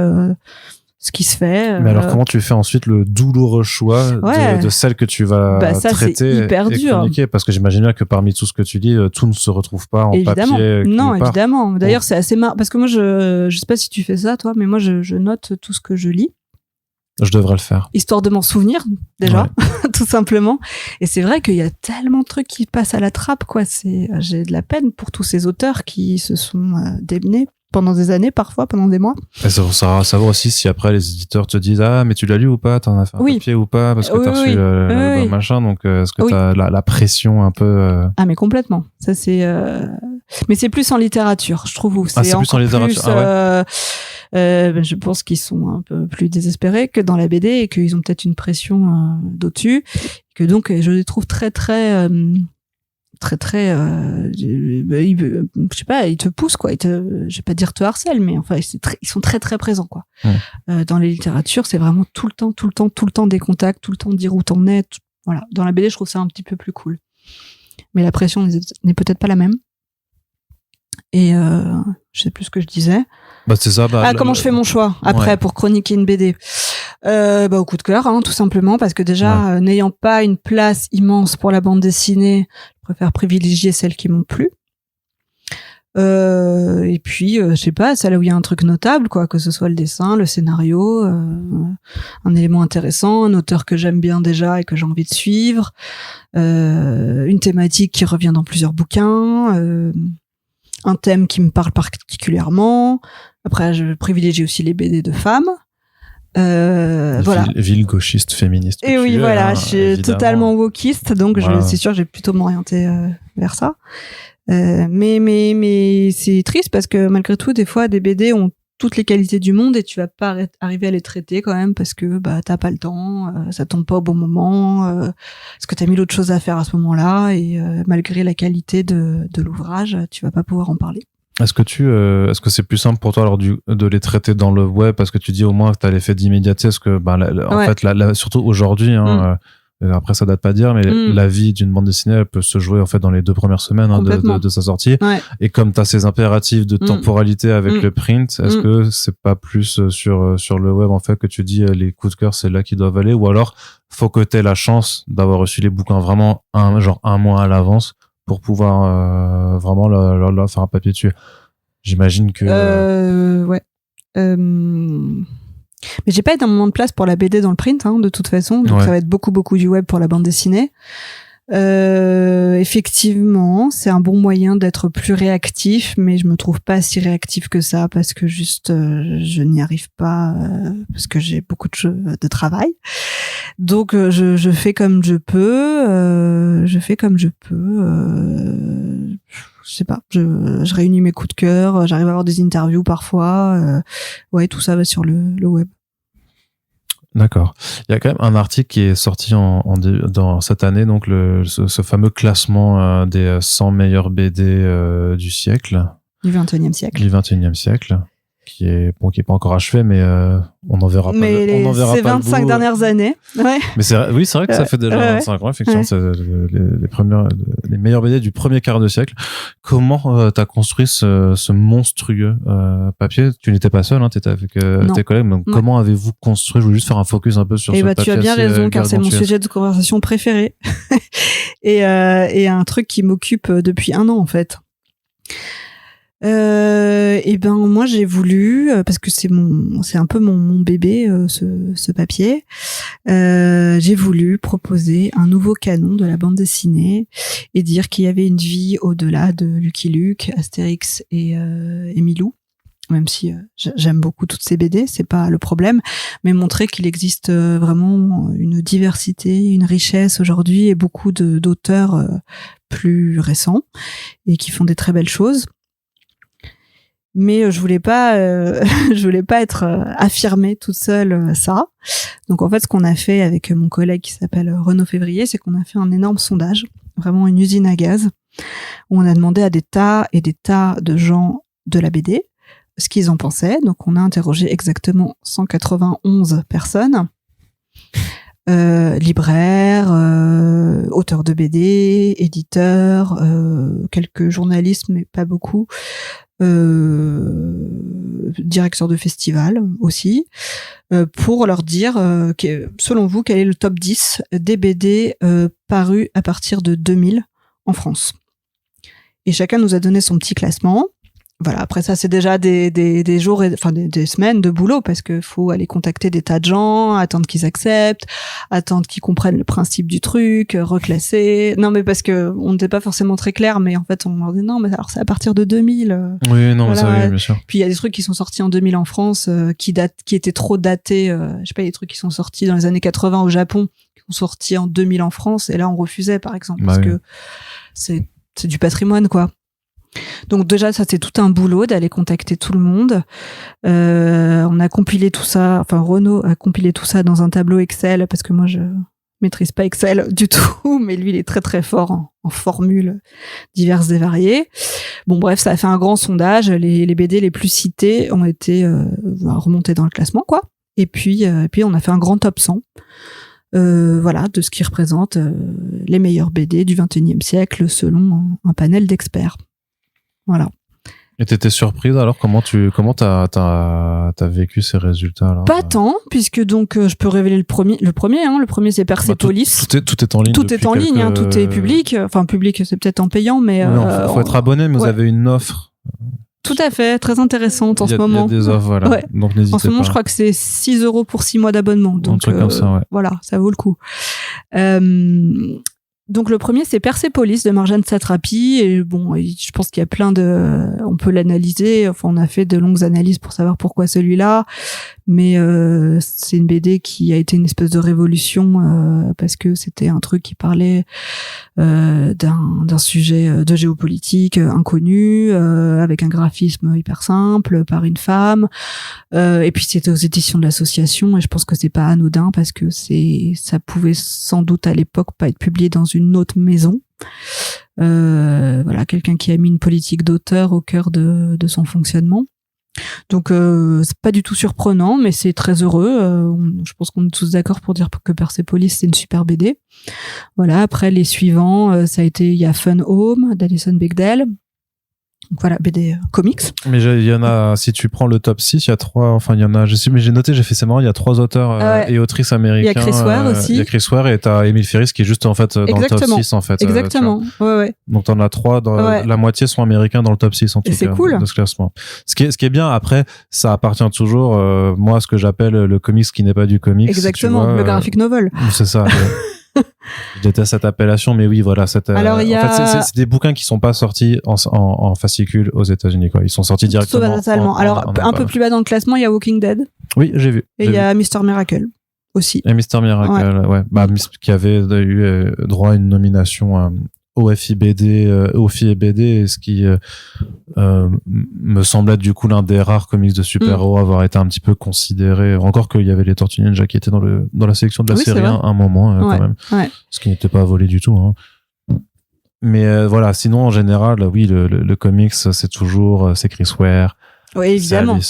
ce qui se fait. Mais alors comment tu fais ensuite le douloureux choix de celle que tu vas traiter c'est hyper dur. Communiquer, parce que j'imagine bien que parmi tout ce que tu lis, tout ne se retrouve pas en papier. Non, évidemment. D'ailleurs, c'est assez marrant, parce que moi je sais pas si tu fais ça, toi, mais moi je note tout ce que je lis. Je devrais le faire. Histoire de m'en souvenir, déjà, tout simplement. Et c'est vrai qu'il y a tellement de trucs qui passent à la trappe, quoi. J'ai de la peine pour tous ces auteurs qui se sont démenés pendant des années, parfois, pendant des mois. Et ça va savoir aussi si après les éditeurs te disent ah mais tu l'as lu ou pas, t'en as fait un papier ou pas parce que t'as reçu le machin, donc est-ce que t'as la pression un peu Ah mais complètement. Ça c'est mais c'est plus en littérature, je trouve. C'est plus en littérature. Je pense qu'ils sont un peu plus désespérés que dans la BD et qu'ils ont peut-être une pression d'au-dessus, que donc je les trouve très je sais pas, ils te poussent, quoi. Je vais pas dire te harcèlent, mais enfin ils sont très très présents, quoi. Dans les littératures, c'est vraiment tout le temps des contacts, tout le temps dire où t'en es. Voilà. Dans la BD, je trouve ça un petit peu plus cool. Mais la pression n'est peut-être pas la même. Et je sais plus ce que je disais. C'est ça. Comment je fais mon choix après pour chroniquer une BD. Au coup de cœur, tout simplement, parce que déjà, n'ayant pas une place immense pour la bande dessinée, je préfère privilégier celles qui m'ont plu. Et puis, je sais pas, celle où il y a un truc notable, quoi, que ce soit le dessin, le scénario, un élément intéressant, un auteur que j'aime bien déjà et que j'ai envie de suivre, une thématique qui revient dans plusieurs bouquins, un thème qui me parle particulièrement. Après, je privilégie aussi les BD de femmes. Voilà. Ville gauchiste féministe. Et oui, voilà, je suis évidemment totalement wokiste, donc c'est sûr, je vais plutôt m'orienter vers ça. Mais c'est triste parce que malgré tout, des fois, des BD ont toutes les qualités du monde et tu vas pas arriver à les traiter quand même parce que t'as pas le temps, ça tombe pas au bon moment, parce que t'as mille autres choses à faire à ce moment-là et malgré la qualité de l'ouvrage, tu vas pas pouvoir en parler. Est-ce que c'est plus simple pour toi alors de les traiter dans le web parce que tu dis au moins que t'as l'effet d'immédiateté, parce que en fait surtout aujourd'hui après ça date pas à dire, mais la vie d'une bande dessinée elle peut se jouer en fait dans les 2 premières semaines de sa sortie, et comme t'as ces impératifs de temporalité avec le print, est-ce que c'est pas plus sur le web en fait que tu dis les coups de cœur c'est là qu'ils doivent aller, ou alors faut que t'aies la chance d'avoir reçu les bouquins vraiment un mois à l'avance pour pouvoir vraiment leur faire un papier dessus? J'imagine que mais j'ai pas énormément de place pour la BD dans le print, de toute façon, donc ça va être beaucoup du web pour la bande dessinée. Effectivement, c'est un bon moyen d'être plus réactif, mais je me trouve pas si réactif que ça parce que juste je n'y arrive pas parce que j'ai beaucoup de travail. Donc je fais comme je peux, je sais pas, je réunis mes coups de cœur, j'arrive à avoir des interviews parfois, tout ça va sur le web. D'accord. Il y a quand même un article qui est sorti dans cette année, donc ce fameux classement des 100 meilleures BD du siècle. Du 21e siècle. Du 21e siècle. Qui est pas encore achevé, mais on n'en verra pas. Mais ces 25 dernières années. Ouais. Mais c'est vrai que ça fait déjà 25 ans, effectivement. C'est les meilleures BD du premier quart de siècle. Comment t'as construit ce monstrueux papier? Tu n'étais pas seul, t'étais avec tes collègues. Donc comment avez-vous construit? Je voulais juste faire un focus un peu sur ce papier. Tu as bien raison, car c'est mon sujet de conversation préféré. et un truc qui m'occupe depuis 1 an, en fait. Moi j'ai voulu, parce que c'est un peu mon bébé, ce papier, j'ai voulu proposer un nouveau canon de la bande dessinée et dire qu'il y avait une vie au-delà de Lucky Luke, Astérix et Milou, même si j'aime beaucoup toutes ces BD, c'est pas le problème, mais montrer qu'il existe vraiment une diversité, une richesse aujourd'hui et beaucoup d'auteurs plus récents et qui font des très belles choses. Mais je voulais pas être affirmée toute seule ça. Donc en fait, ce qu'on a fait avec mon collègue qui s'appelle Renaud Février, c'est qu'on a fait un énorme sondage, vraiment une usine à gaz, où on a demandé à des tas et des tas de gens de la BD ce qu'ils en pensaient. Donc on a interrogé exactement 191 personnes, libraires, auteurs de BD, éditeurs, quelques journalistes mais pas beaucoup, directeurs de festivals aussi, pour leur dire selon vous quel est le top 10 des BD parus à partir de 2000 en France. Et chacun nous a donné son petit classement Voilà, après ça, c'est déjà des jours, enfin des semaines de boulot, parce que faut aller contacter des tas de gens, attendre qu'ils acceptent, attendre qu'ils comprennent le principe du truc, reclasser. Non, mais parce que on n'était pas forcément très clair, mais en fait, on leur dit non, mais alors c'est à partir de 2000. Oui, non, voilà. Ça, oui, bien sûr. Puis il y a des trucs qui sont sortis en 2000 en France, qui étaient trop datés. Je sais pas, des trucs qui sont sortis dans les années 80 au Japon, qui sont sortis en 2000 en France, et là on refusait, par exemple, parce que c'est du patrimoine, quoi. Donc déjà, ça c'est tout un boulot d'aller contacter tout le monde. On a compilé tout ça, enfin Renaud a compilé tout ça dans un tableau Excel, parce que moi je maîtrise pas Excel du tout, mais lui il est très très fort en formules diverses et variées. Bon bref, ça a fait un grand sondage, les BD les plus cités ont été remontés dans le classement, quoi. Et puis on a fait un grand top 100. Voilà, de ce qui représente les meilleurs BD du XXIe siècle selon un panel d'experts. Voilà. Et t'étais surprise alors? Comment t'as vécu ces résultats là? Pas tant, puisque donc je peux révéler le premier. Le premier c'est Persepolis. Tout est en ligne. Tout est en ligne, hein, tout est public. Enfin public, c'est peut-être en payant, mais faut être abonné. Mais vous avez une offre. Tout à fait, très intéressant en ce moment. Il y a des offres, voilà. Ouais. Donc n'hésitez pas. En ce moment, je crois que c'est 6 € pour 6 mois d'abonnement. Donc un truc comme ça, ouais. Voilà, ça vaut le coup. Donc le premier c'est Persepolis de Marjane Satrapi, et bon, je pense qu'il y a plein on peut l'analyser, enfin on a fait de longues analyses pour savoir pourquoi celui-là, mais c'est une BD qui a été une espèce de révolution parce que c'était un truc qui parlait d'un sujet de géopolitique inconnu, avec un graphisme hyper simple par une femme, et puis c'était aux éditions de l'association, et je pense que c'est pas anodin parce que ça pouvait sans doute à l'époque pas être publié dans une autre maison. Voilà, quelqu'un qui a mis une politique d'auteur au cœur de son fonctionnement. Donc c'est pas du tout surprenant, mais c'est très heureux. Je pense qu'on est tous d'accord pour dire que Persepolis c'est une super BD. Voilà, après les suivants, il y a Fun Home d'Alison Bechdel. Donc voilà, BD comics. Mais il y en a, si tu prends le top 6, il y a 3, enfin il y en a, mais j'ai noté, c'est marrant, il y a 3 auteurs et autrices américains. Il y a Chris Ware aussi. Il y a Chris Ware et t'as Emile Ferris qui est juste en fait dans le top 6 en fait. Exactement. Ouais. Donc t'en as 3, la moitié sont américains dans le top 6 en tout cas. C'est cool. De ce classement. Ce qui est bien, après, ça appartient toujours, moi, à ce que j'appelle le comics qui n'est pas du comics. Exactement, tu vois, le graphic novel. C'est ça. Je déteste cette appellation, mais oui, voilà. Alors, en fait, c'est des bouquins qui sont pas sortis en fascicule aux États-Unis, quoi. Ils sont sortis directement. Totalement. Alors, un peu plus bas dans le classement, il y a Walking Dead. Oui, j'ai vu. Et il y a Mr. Miracle aussi. Et Mr. Miracle, ouais. Bah, qui avait eu droit à une nomination au FIBD, au FIBD, ce qui me semble être du coup l'un des rares comics de super-héros à avoir été un petit peu considéré. Encore qu'il y avait les Tortues Ninja qui étaient dans la sélection de la série à un moment quand même, ce qui n'était pas volé du tout. Hein. Mais voilà, sinon en général, oui, le comics c'est toujours c'est Chris Ware. Oui, évidemment.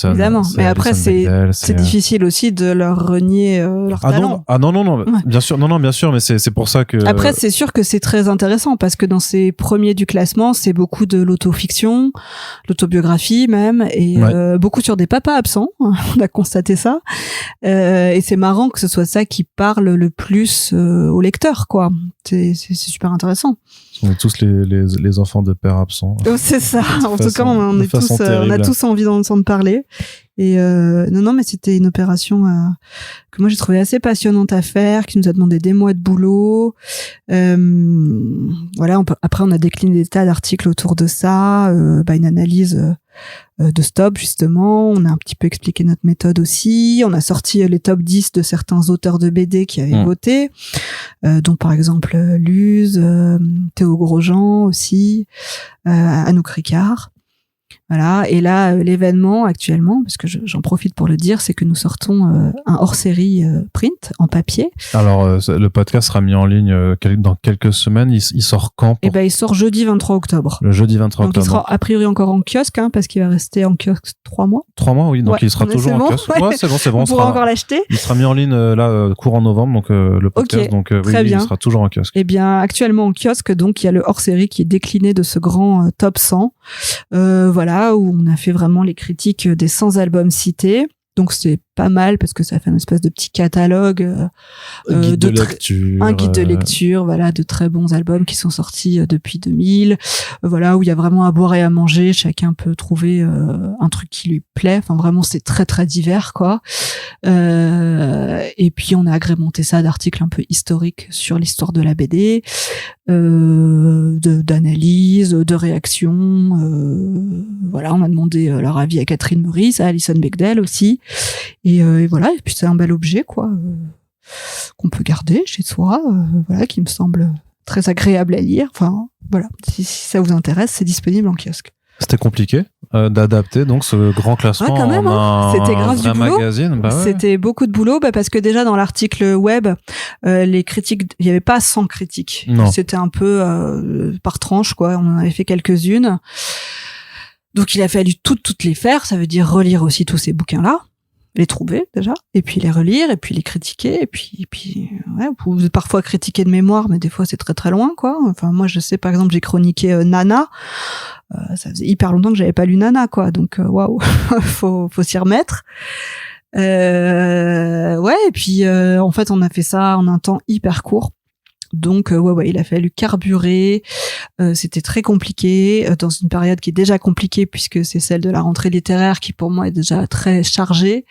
Mais après, c'est difficile aussi de leur renier leur talent. Non. Ouais. Bien sûr, mais c'est pour ça que. Après, c'est sûr que c'est très intéressant parce que dans ces premiers du classement, c'est beaucoup de l'autofiction, l'autobiographie même, et beaucoup sur des papas absents. On a constaté ça. Et c'est marrant que ce soit ça qui parle le plus au lecteur, quoi. C'est super intéressant. On est tous les enfants de pères absents. Oh, c'est ça. En tout cas, on a tous envie d'en parler. Et non, mais c'était une opération que moi j'ai trouvé assez passionnante à faire, qui nous a demandé des mois de boulot. Voilà. Après, on a décliné des tas d'articles autour de ça, une analyse de Stop justement. On a un petit peu expliqué notre méthode aussi. On a sorti les top 10 de certains auteurs de BD qui avaient voté, dont par exemple Luz, Théo Grosjean aussi, Anouk Ricard. Voilà. Et là, l'événement actuellement, parce que j'en profite pour le dire, c'est que nous sortons un hors-série print en papier. Alors, le podcast sera mis en ligne dans quelques semaines. Il sort quand? Il sort jeudi 23 octobre. Le jeudi 23 octobre. Donc, il sera a priori encore en kiosque, parce qu'il va rester en kiosque 3 mois. 3 mois, oui. Donc, il sera toujours en kiosque. Ouais, c'est bon. On pourra encore l'acheter. Il sera mis en ligne courant novembre, donc le podcast. Okay, donc, oui, il sera toujours en kiosque. Eh bien, actuellement en kiosque, donc, il y a le hors-série qui est décliné de ce grand top 100. Voilà, où on a fait vraiment les critiques des 100 albums cités. Donc c'est pas mal parce que ça fait une espèce de petit catalogue un guide de lecture, voilà, de très bons albums qui sont sortis depuis 2000, voilà, où il y a vraiment à boire et à manger, chacun peut trouver un truc qui lui plaît, enfin vraiment c'est très très divers quoi. Et puis on a agrémenté ça d'articles un peu historiques sur l'histoire de la BD, d'analyse, de réaction, voilà, on a demandé leur avis à Catherine Meurice, à Alison Bechdel aussi, et voilà, et puis c'est un bel objet quoi, qu'on peut garder chez soi, voilà, qui me semble très agréable à lire, enfin voilà, si ça vous intéresse, c'est disponible en kiosque. C'était compliqué d'adapter donc ce grand classement quand même, en c'était grâce vrai du boulot. Magazine. C'était beaucoup de boulot parce que déjà dans l'article web, les critiques, il n'y avait pas 100 critiques. Non. C'était un peu par tranche quoi. On en avait fait quelques-unes. Donc il a fallu toutes les faire. Ça veut dire relire aussi tous ces bouquins-là, les trouver déjà, et puis les relire, et puis les critiquer, et puis ouais, vous pouvez parfois critiquer de mémoire, mais des fois c'est très très loin quoi. Enfin moi je sais par exemple j'ai chroniqué Nana. Ça faisait hyper longtemps que j'avais pas lu Nana quoi, donc waouh, faut s'y remettre. Ouais, et puis en fait on a fait ça en un temps hyper court. Donc ouais, il a fallu carburer, c'était très compliqué dans une période qui est déjà compliquée puisque c'est celle de la rentrée littéraire qui pour moi est déjà très chargée.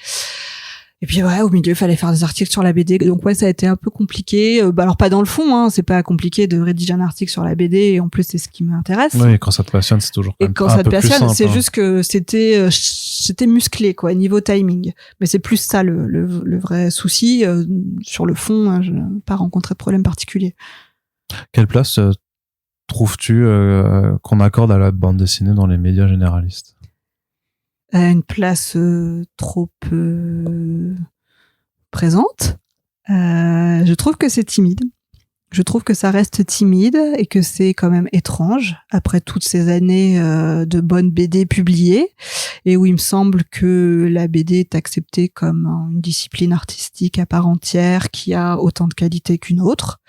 Et puis ouais, au milieu, il fallait faire des articles sur la BD. Donc ouais, ça a été un peu compliqué. Alors pas dans le fond, hein, c'est pas compliqué de rédiger un article sur la BD. Et en plus, c'est ce qui m'intéresse. Oui, quand ça te passionne, c'est toujours. Et quand ça te passionne, c'est juste que c'était musclé quoi, niveau timing. Mais c'est plus ça le vrai souci. Sur le fond, je n'ai pas rencontré de problème particulier. Quelle place trouves-tu qu'on accorde à la bande dessinée dans les médias généralistes? Une place trop présente. Je trouve que c'est timide. Je trouve que ça reste timide et que c'est quand même étrange après toutes ces années de bonnes BD publiées et où il me semble que la BD est acceptée comme une discipline artistique à part entière qui a autant de qualité qu'une autre.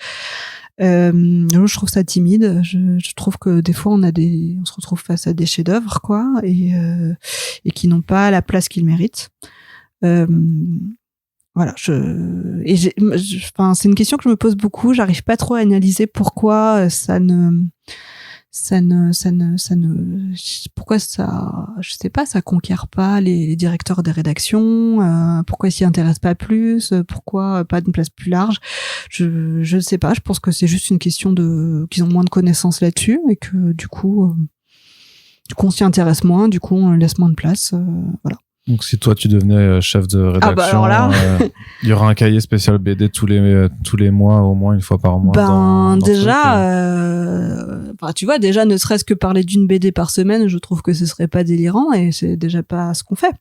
Je trouve ça timide. Je trouve que des fois on se retrouve face à des chefs-d'œuvre quoi, et qui n'ont pas la place qu'ils méritent. Voilà. Enfin, c'est une question que je me pose beaucoup. J'arrive pas trop à analyser pourquoi pourquoi ça, je sais pas, ça conquiert pas les directeurs des rédactions, pourquoi ils s'y intéressent pas plus, pourquoi pas d'une place plus large. Je ne sais pas, je pense que c'est juste une question qu'ils ont moins de connaissances là-dessus et que du coup on s'y intéresse moins, du coup on laisse moins de place, voilà. Donc si toi tu devenais chef de rédaction, alors là... il y aura un cahier spécial BD tous les mois, au moins une fois par mois. Dans déjà, tu vois, déjà ne serait-ce que parler d'une BD par semaine, je trouve que ce serait pas délirant et c'est déjà pas ce qu'on fait.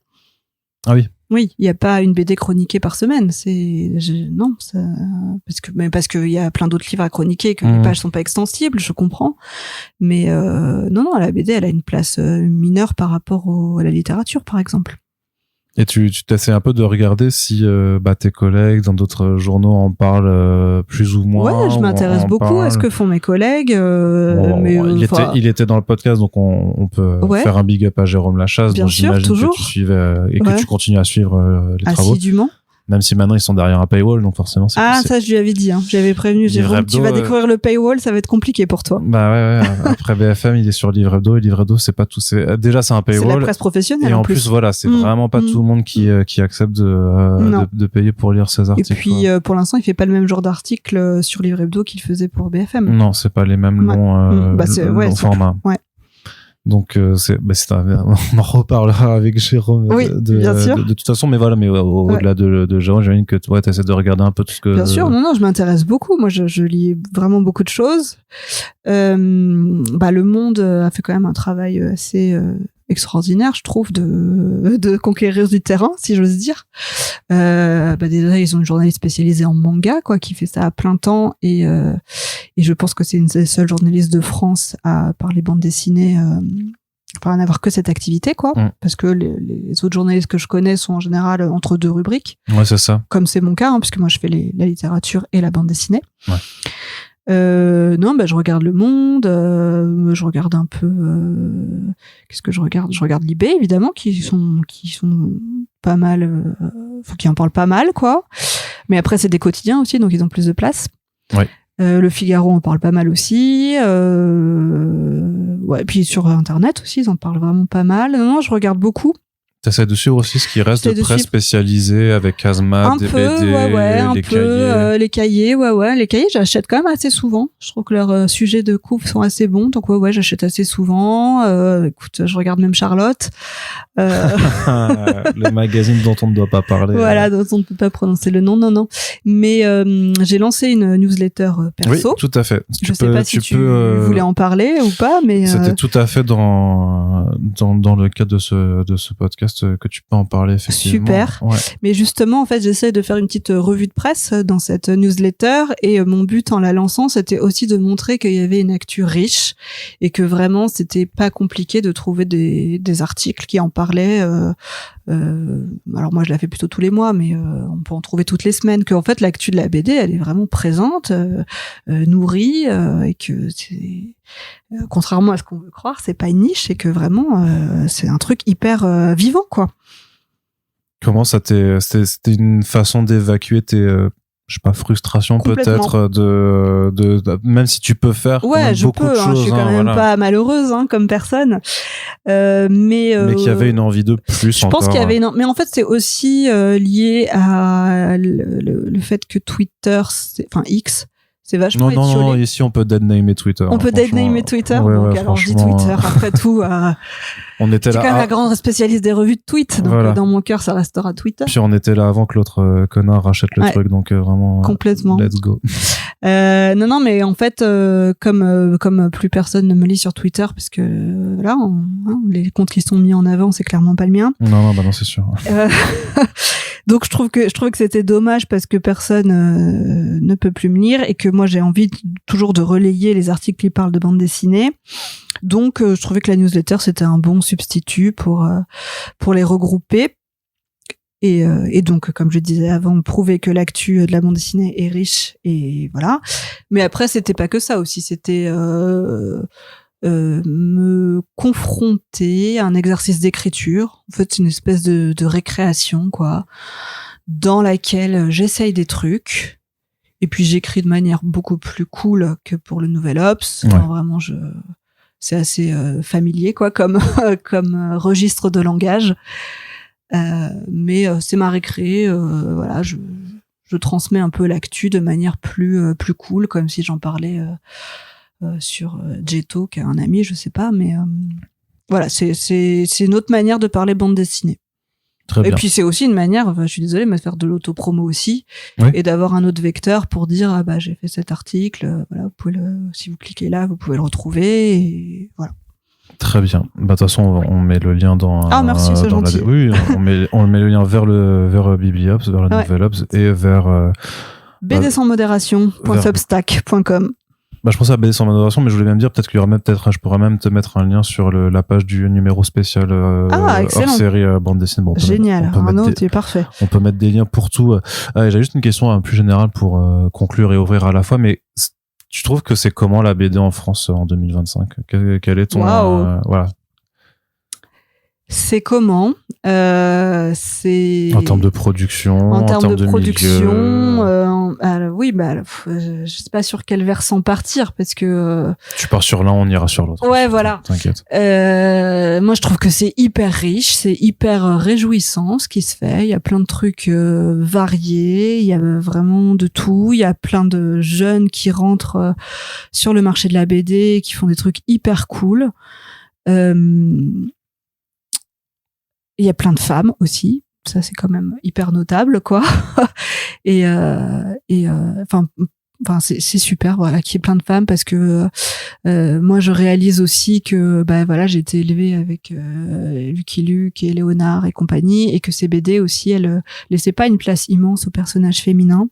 Ah oui. Oui, il y a pas une BD chroniquée par semaine. Parce que il y a plein d'autres livres à chroniquer, que les pages sont pas extensibles, je comprends. Mais non, la BD, elle a une place mineure par rapport à la littérature, par exemple. Et tu t'essaies un peu de regarder si tes collègues dans d'autres journaux en parlent plus ou moins. Ouais, je m'intéresse beaucoup à ce que font mes collègues. Il était dans le podcast, donc on peut faire un big up à Jérôme Lachasse. Bien dont sûr, j'imagine toujours. que tu suivais et que tu continues à suivre les travaux. Assidûment. Même si maintenant ils sont derrière un paywall, donc forcément c'est... Ça je lui avais dit, hein. J'avais prévenu Jérôme, tu vas découvrir le paywall, ça va être compliqué pour toi. Bah ouais. Après BFM, il est sur Livre Hebdo, et Livre Hebdo, c'est pas tout, déjà c'est un paywall. C'est la presse professionnelle. Et en plus voilà, c'est vraiment pas tout le monde qui accepte de payer pour lire ses articles. Et puis pour l'instant, il fait pas le même genre d'article sur Livre Hebdo qu'il faisait pour BFM. Non, c'est pas les mêmes longs formats. Ouais. Donc on en reparlera avec Jérôme de toute façon, mais voilà, mais au-delà de Jérôme, j'imagine que tu essaies de regarder un peu tout ce que... Bien sûr, non, je m'intéresse beaucoup, moi je lis vraiment beaucoup de choses. Le Monde a fait quand même un travail assez extraordinaire, je trouve, de conquérir du terrain, si j'ose dire. Déjà, ils ont une journaliste spécialisée en manga, quoi, qui fait ça à plein temps, et je pense que c'est une des seules journalistes de France à parler bande dessinée, à n'avoir que cette activité, quoi, parce que les autres journalistes que je connais sont en général entre deux rubriques. Ouais, c'est ça. Comme c'est mon cas, puisque moi je fais la littérature et la bande dessinée. Ouais. Je regarde Le Monde, je regarde un peu qu'est-ce que je regarde? Je regarde Libé, évidemment, qui sont pas mal qui en parlent pas mal, quoi. Mais après, c'est des quotidiens aussi, donc ils ont plus de place. Ouais. Le Figaro en parle pas mal aussi. Ouais, puis sur Internet aussi, ils en parlent vraiment pas mal. Non, je regarde beaucoup. T'essaies de suivre aussi ce qui reste de presse spécialisée avec Hazmat, des BD, les cahiers. Les cahiers, Les cahiers, j'achète quand même assez souvent. Je trouve que leurs sujets de couve sont assez bons. Donc, j'achète assez souvent. Écoute, je regarde même Charlotte. Le magazine dont on ne doit pas parler. Voilà, dont on ne peut pas prononcer le nom. Non. Mais j'ai lancé une newsletter perso. Oui, tout à fait. Je sais pas si tu voulais en parler ou pas, mais... C'était tout à fait dans le cadre de ce podcast que tu peux en parler, effectivement. Super. Ouais. Mais justement, en fait, j'essaie de faire une petite revue de presse dans cette newsletter et mon but en la lançant, c'était aussi de montrer qu'il y avait une actu riche et que vraiment, c'était pas compliqué de trouver des articles qui en parlaient. Alors moi, je la fais plutôt tous les mois, mais on peut en trouver toutes les semaines. Que en fait, l'actu de la BD, elle est vraiment présente, nourrie, et que c'est contrairement à ce qu'on veut croire, c'est pas une niche, et que vraiment, c'est un truc hyper vivant, quoi. Comment c'était une façon d'évacuer tes je sais pas, frustration peut-être de même si tu peux faire beaucoup de choses, je suis quand même pas malheureuse comme personne, mais qu'il y avait une envie de plus. Je pense qu'il y avait mais en fait c'est aussi lié à le fait que Twitter, X, c'est vachement étiolé. Non, ici on peut deadnamer Twitter. On peut deadnamer Twitter, ouais, donc alors je dis Twitter, après tout. On était là. C'est quand même la grande spécialiste des revues de tweets, donc dans mon cœur ça restera Twitter. Puis on était là avant que l'autre connard rachète le truc, donc vraiment. Complètement. Let's go. Non, mais en fait, comme plus personne ne me lit sur Twitter, parce que là, les comptes qui sont mis en avant, c'est clairement pas le mien. Non, c'est sûr. Donc je trouve que c'était dommage parce que personne ne peut plus me lire et que moi j'ai envie toujours de relayer les articles qui parlent de bande dessinée. Donc je trouvais que la newsletter c'était un bon substitut pour les regrouper. Et donc, comme je disais avant, prouver que l'actu de la bande dessinée est riche, et voilà. Mais après, c'était pas que ça aussi, c'était me confronter à un exercice d'écriture. En fait, c'est une espèce de récréation, quoi, dans laquelle j'essaye des trucs, et puis j'écris de manière beaucoup plus cool que pour le Nouvel Obs. Ouais. Enfin, vraiment, c'est assez familier, quoi, comme registre de langage. Mais c'est ma récré, voilà, je transmets un peu l'actu de manière plus cool, comme si j'en parlais sur Jetto, qui est un ami, je sais pas, mais voilà, c'est une autre manière de parler bande dessinée. Très bien. Et puis c'est aussi une manière, je suis désolée, mais de faire de l'autopromo aussi, oui. Et d'avoir un autre vecteur pour dire j'ai fait cet article, voilà, vous pouvez si vous cliquez là, vous pouvez le retrouver, et voilà. Très bien. De toute façon, on met le lien dans. Ah merci, c'est gentil. Oui, on met le lien vers Bibliops, vers la Nouvelle Obs et vers bdsansmodération.substack.com. Je pensais à BD sans modération, mais je voulais même dire peut-être qu'il y aura je pourrais même te mettre un lien sur la page du numéro spécial hors série bande dessinée. Bon, génial, Arnaud, tu es parfait. On peut mettre des liens pour tout. J'ai juste une question plus générale pour conclure et ouvrir à la fois, mais tu trouves que c'est comment la BD en France en 2025 ? Quel est ton voilà. C'est comment c'est en termes de production, en termes de production. Oui, je sais pas sur quel versant partir parce que tu pars sur l'un, on ira sur l'autre. Ouais, voilà. T'inquiète. Moi, je trouve que c'est hyper riche, c'est hyper réjouissant ce qui se fait. Il y a plein de trucs variés, il y a vraiment de tout. Il y a plein de jeunes qui rentrent sur le marché de la BD, qui font des trucs hyper cool. Il y a plein de femmes aussi, ça c'est quand même hyper notable, quoi. et c'est super, voilà, qu'il y ait plein de femmes parce que moi je réalise aussi que j'ai été élevée avec Lucky Luke et Léonard et compagnie, et que ces BD aussi elles laissaient pas une place immense aux personnages féminins,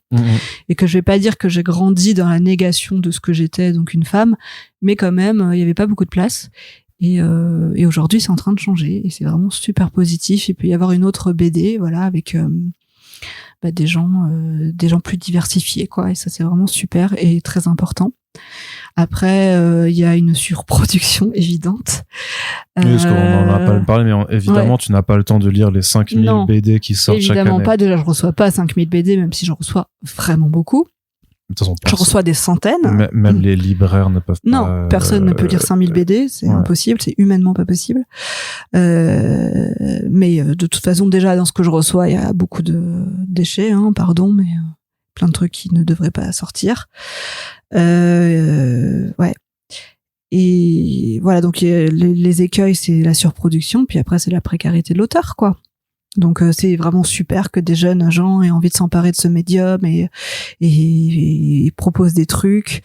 et que je vais pas dire que j'ai grandi dans la négation de ce que j'étais, donc une femme, mais quand même il y avait pas beaucoup de place. Et aujourd'hui, c'est en train de changer et c'est vraiment super positif. Il peut y avoir une autre BD, voilà, avec des gens plus diversifiés, quoi. Et ça, c'est vraiment super et très important. Après, il y a une surproduction évidente. Oui, parce qu'on en a pas parlé, mais évidemment, tu n'as pas le temps de lire les 5000 BD qui sortent chaque année. Évidemment pas. Déjà, je reçois pas 5000 BD, même si j'en reçois vraiment beaucoup. De toute façon, je reçois des centaines. Même les libraires ne peuvent pas. Non, personne ne peut lire 5000 BD. C'est impossible. C'est humainement pas possible. Mais de toute façon, déjà, dans ce que je reçois, il y a beaucoup de déchets, pardon, mais plein de trucs qui ne devraient pas sortir. Ouais. Et voilà, donc les écueils, c'est la surproduction, puis après, c'est la précarité de l'auteur, quoi. Donc c'est vraiment super que des jeunes gens aient envie de s'emparer de ce médium et proposent des trucs,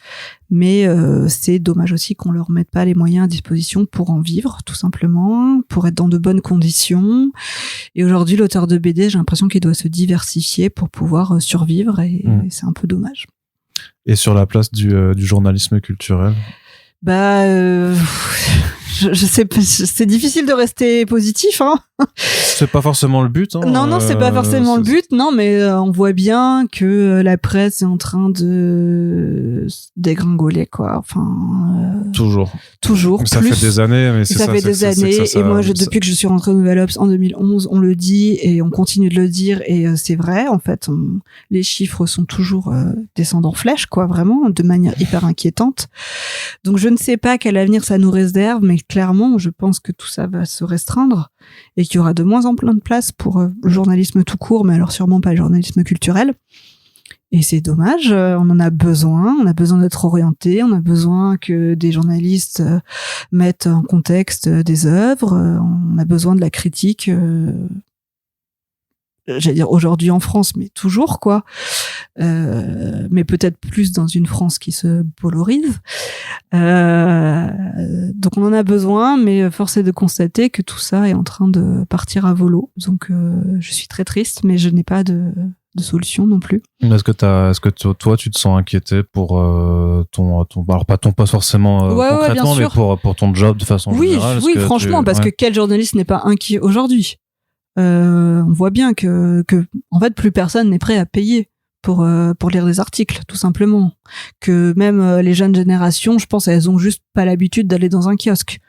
mais c'est dommage aussi qu'on leur mette pas les moyens à disposition pour en vivre, tout simplement, pour être dans de bonnes conditions. Et aujourd'hui, l'auteur de BD, j'ai l'impression qu'il doit se diversifier pour pouvoir survivre, et c'est un peu dommage. Et sur la place du journalisme culturel? Je sais pas, c'est difficile de rester positif, C'est pas forcément le but, Non, c'est pas forcément le but, non, mais on voit bien que la presse est en train de dégringoler, quoi. Enfin. Toujours. Ça plus. fait des années, mais c'est ça. Ça fait des années, et moi, depuis que je suis rentrée au Nouvel Obs en 2011, on le dit et on continue de le dire, et c'est vrai, en fait, les chiffres sont toujours descendent en flèche, quoi, vraiment, de manière hyper inquiétante. Donc, je ne sais pas quel avenir ça nous réserve, mais clairement, je pense que tout ça va se restreindre et qu'il y aura de moins en moins de place pour le journalisme tout court, mais alors sûrement pas le journalisme culturel. Et c'est dommage, on en a besoin d'être orienté, on a besoin que des journalistes mettent en contexte des œuvres, on a besoin de la critique, j'allais dire aujourd'hui en France, mais toujours, quoi. Mais peut-être plus dans une France qui se polarise. Donc on en a besoin, mais force est de constater que tout ça est en train de partir à volo. Donc je suis très triste, mais je n'ai pas de solution non plus. Est-ce que toi tu te sens inquiété pour ton alors pas forcément concrètement, mais pour ton job de façon générale? Oui, franchement, parce que quel journaliste n'est pas inquiet aujourd'hui? On voit bien que en fait plus personne n'est prêt à payer pour lire des articles, tout simplement. Que même les jeunes générations, je pense, elles ont juste pas l'habitude d'aller dans un kiosque.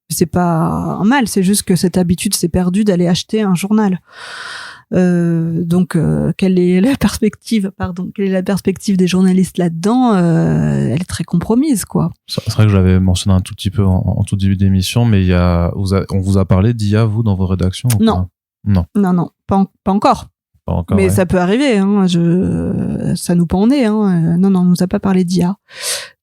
C'est pas un mal, c'est juste que cette habitude s'est perdue d'aller acheter un journal. Donc quelle est la perspective des journalistes là-dedans? Elle est très compromise, quoi. C'est vrai que je l'avais mentionné un tout petit peu en tout début d'émission, mais on vous a parlé d'IA, vous, dans vos rédactions? Non, pas encore. Mais ça peut arriver, ça nous pend au nez, Non, on nous a pas parlé d'IA.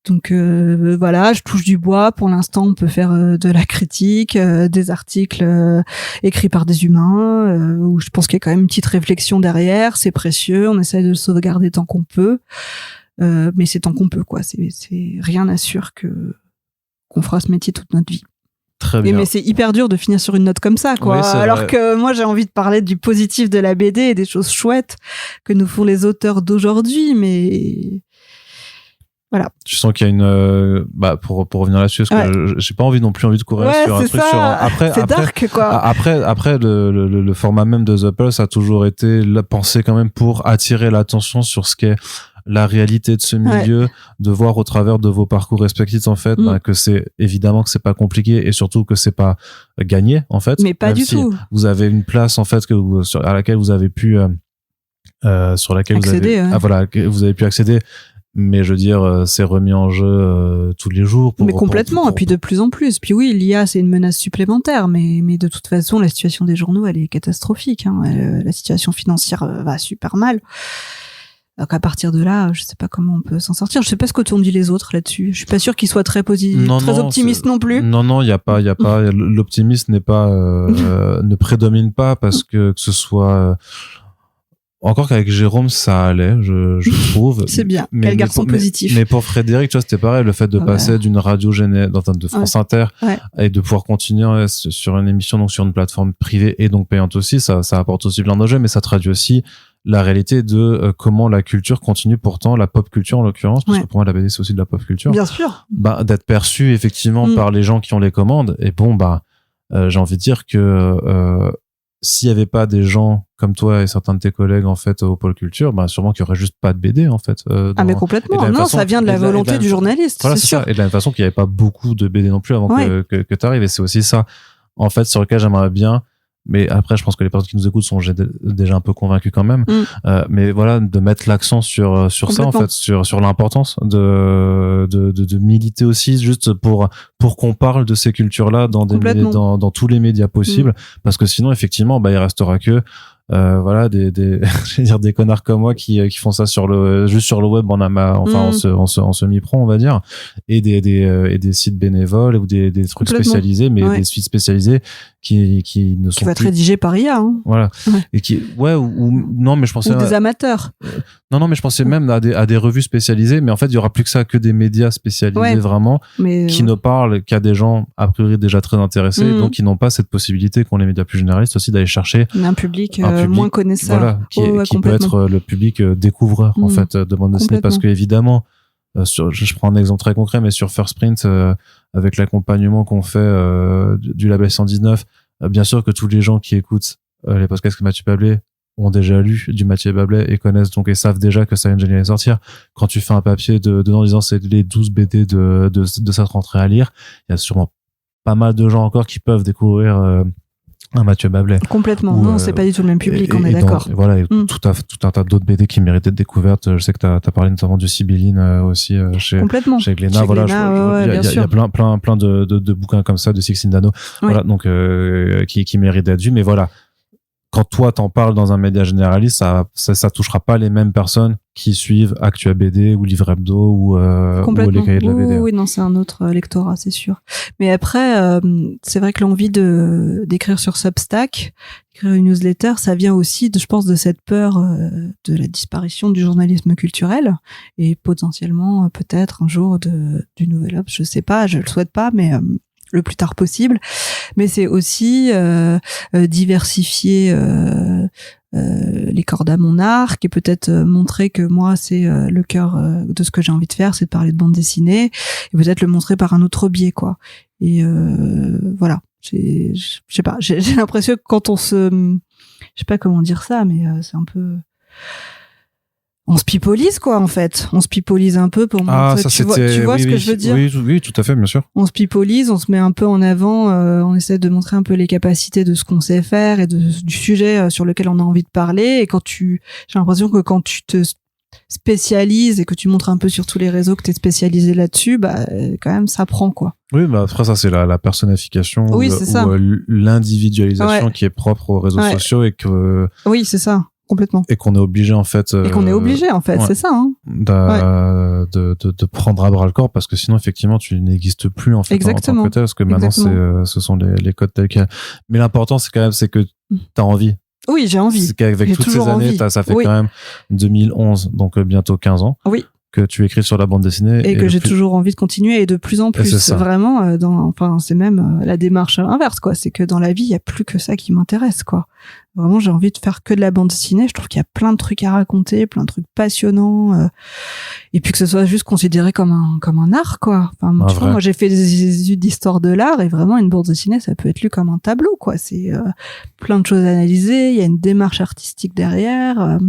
Donc voilà, je touche du bois. Pour l'instant, on peut faire de la critique, des articles écrits par des humains, où je pense qu'il y a quand même une petite réflexion derrière. C'est précieux, on essaie de le sauvegarder tant qu'on peut, mais c'est tant qu'on peut, quoi. C'est rien n'assure qu'on fera ce métier toute notre vie. Très bien. Mais c'est hyper dur de finir sur une note comme ça, quoi. Oui, alors vrai. Que moi, j'ai envie de parler du positif de la BD et des choses chouettes que nous font les auteurs d'aujourd'hui, mais voilà. Tu sens qu'il y a une pour revenir là-dessus, parce que j'ai pas envie de courir sur un truc, c'est dark, quoi. Après le format même de The Pulse a toujours été pensé quand même pour attirer l'attention sur ce qu'est la réalité de ce milieu, de voir au travers de vos parcours respectifs, en fait, que c'est évidemment que c'est pas compliqué, et surtout que c'est pas gagné, en fait. Mais pas du tout. Vous avez une place, en fait, à laquelle vous avez pu sur laquelle accéder, vous avez pu accéder. Mais je veux dire, c'est remis en jeu tous les jours. Mais complètement, et puis de plus en plus. Puis oui, l'IA, c'est une menace supplémentaire, mais de toute façon, la situation des journaux, elle est catastrophique. La situation financière va super mal. Donc à partir de là, je sais pas comment on peut s'en sortir. Je sais pas ce qu'ont dit les autres là-dessus. Je suis pas sûr qu'ils soient très optimistes non plus. Non, il y a pas. L'optimisme n'est pas ne prédomine pas, parce que ce soit. Encore qu'avec Jérôme, ça allait, je trouve. C'est bien. Quel garçon positif. Mais pour Frédéric, tu vois, c'était pareil, le fait de passer d'une radio de France Inter et de pouvoir continuer sur une émission, donc sur une plateforme privée et donc payante aussi, ça apporte aussi plein d'enjeux, mais ça traduit aussi la réalité de comment la culture continue, pourtant la pop culture en l'occurrence, parce que pour moi la BD c'est aussi de la pop culture. Bien sûr. D'être perçue effectivement par les gens qui ont les commandes. Et bon, j'ai envie de dire que s'il y avait pas des gens comme toi et certains de tes collègues en fait au pôle culture, bah sûrement qu'il y aurait juste pas de BD en fait. Mais complètement. Non, ça vient de la volonté du journaliste. Voilà, c'est sûr. Ça. Et de la même façon qu'il y avait pas beaucoup de BD non plus avant que t'arrives. Et c'est aussi ça, en fait, sur lequel j'aimerais bien. Mais après, je pense que les personnes qui nous écoutent sont déjà un peu convaincus quand même. Mais voilà, de mettre l'accent sur ça en fait, sur l'importance de militer aussi, juste pour qu'on parle de ces cultures-là dans dans tous les médias possibles, parce que sinon effectivement, bah il restera que voilà je vais dire des connards comme moi qui font ça juste sur le web en semi-pro on va dire, et des sites bénévoles ou des trucs spécialisés, mais des sites spécialisés qui ne sont va être rédigé par IA hein. Voilà et qui ou non mais je pensais ou des amateurs non mais je pensais même à des revues spécialisées, mais en fait il y aura plus que ça, que des médias spécialisés vraiment qui ne parlent qu'à des gens a priori déjà très intéressés, donc qui n'ont pas cette possibilité qu'ont les médias plus généralistes aussi d'aller chercher un public moins connaisseur, voilà, qui peut être le public découvreur en fait de bande dessinée, parce que évidemment je prends un exemple très concret, mais sur First Print avec l'accompagnement qu'on fait du label 119, bien sûr que tous les gens qui écoutent les podcasts que Mathieu Bablé ont déjà lu du Mathieu Bablé et connaissent donc et savent déjà que ça vient de sortir. Quand tu fais un papier dedans disant c'est les 12 BD de cette rentrée à lire, il y a sûrement pas mal de gens encore qui peuvent découvrir un Mathieu Bablé. Complètement. Non, c'est pas du tout le même public, on est d'accord. Voilà, et tout un tas d'autres BD qui méritaient d'être découvertes. Je sais que t'as parlé notamment du Sibylline aussi chez Glénat. Voilà, il y a plein de bouquins comme ça de Sixtine Dano. Voilà, donc qui méritent d'être vus. Mais voilà, quand toi t'en parles dans un média généraliste, ça touchera pas les mêmes personnes qui suivent Actua BD ou Livre Hebdo ou les cahiers de la BD. Oui, non, c'est un autre lectorat, c'est sûr. Mais après, c'est vrai que l'envie d'écrire sur Substack, écrire une newsletter, ça vient aussi, je pense, de cette peur de la disparition du journalisme culturel et potentiellement peut-être un jour du Nouvel Obs. Je sais pas, je le souhaite pas, mais le plus tard possible. Mais c'est aussi diversifier les cordes à mon arc et peut-être montrer que moi c'est le cœur de ce que j'ai envie de faire, c'est de parler de bande dessinée, et peut-être le montrer par un autre biais quoi. Et voilà, je sais pas, j'ai l'impression que quand je sais pas comment dire ça, mais c'est un peu, on se pipolise quoi en fait, on se pipolise un peu pour montrer, tu vois ce que je veux dire. Oui, tout à fait, bien sûr. On se pipolise, on se met un peu en avant, on essaie de montrer un peu les capacités de ce qu'on sait faire et du sujet sur lequel on a envie de parler. Et j'ai l'impression que quand tu te spécialises et que tu montres un peu sur tous les réseaux que t'es spécialisé là-dessus, bah quand même ça prend quoi. Oui, bah après ça c'est la personnification ou l'individualisation qui est propre aux réseaux sociaux et que. Oui, c'est ça. Complètement. Et qu'on est obligé en fait. C'est ça. Hein. De prendre à bras le corps, parce que sinon effectivement tu n'existes plus en fait. Exactement. En tant que tel, parce que maintenant ce sont les codes tels quels. Mais l'important c'est que t'as envie. Oui, j'ai envie. C'est qu'avec toutes ces années, ça fait quand même 2011, donc bientôt 15 ans. Oui. Que tu écris sur la bande dessinée. Et que j'ai toujours envie de continuer et de plus en plus. C'est vraiment, c'est même la démarche inverse, quoi. C'est que dans la vie, il y a plus que ça qui m'intéresse, quoi. Vraiment, j'ai envie de faire que de la bande dessinée. Je trouve qu'il y a plein de trucs à raconter, plein de trucs passionnants, et puis que ce soit juste considéré comme un art, quoi. Enfin, tu vois, moi, j'ai fait des études d'histoire de l'art, et vraiment, une bande dessinée, ça peut être lu comme un tableau, quoi. C'est plein de choses à analyser. Il y a une démarche artistique derrière.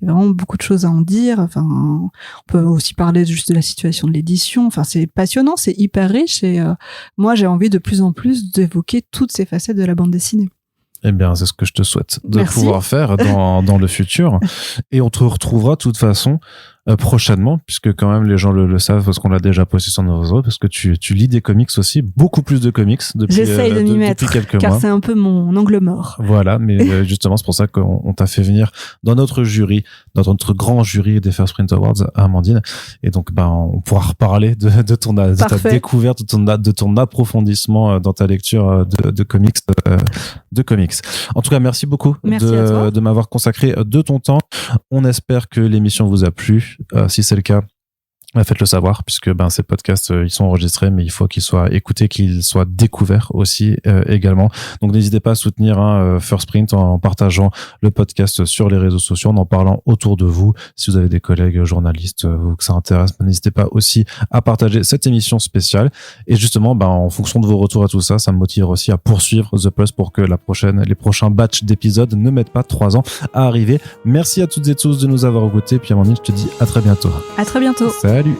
Il y a vraiment beaucoup de choses à en dire. Enfin, on peut aussi parler juste de la situation de l'édition. Enfin, c'est passionnant, c'est hyper riche, et moi, j'ai envie de plus en plus d'évoquer toutes ces facettes de la bande dessinée. Eh bien, c'est ce que je te souhaite de pouvoir faire dans le futur. Et on te retrouvera de toute façon prochainement, puisque quand même les gens le savent, parce qu'on l'a déjà posté sur nos réseaux, parce que tu lis des comics aussi, beaucoup plus de comics depuis quelques mois. J'essaye de m'y mettre, car c'est un peu mon angle mort. Voilà, mais justement, c'est pour ça qu'on t'a fait venir dans notre jury, dans notre grand jury des First Print Awards à Amandine. Et donc, on pourra reparler de ta découverte, de ton approfondissement dans ta lecture de comics. En tout cas, merci beaucoup de m'avoir consacré de ton temps. On espère que l'émission vous a plu. Si c'est le cas, Faites-le savoir, puisque ces podcasts, ils sont enregistrés, mais il faut qu'ils soient écoutés, qu'ils soient découverts aussi également. Donc n'hésitez pas à soutenir First Print en partageant le podcast sur les réseaux sociaux, en parlant autour de vous. Si vous avez des collègues journalistes ou que ça intéresse, n'hésitez pas aussi à partager cette émission spéciale. Et justement, en fonction de vos retours à tout ça, ça me motive aussi à poursuivre The Pulse pour que les prochains batchs d'épisodes ne mettent pas 3 ans à arriver. Merci à toutes et tous de nous avoir écoutés. Puis Amandine, je te dis à très bientôt. À très bientôt. Salut.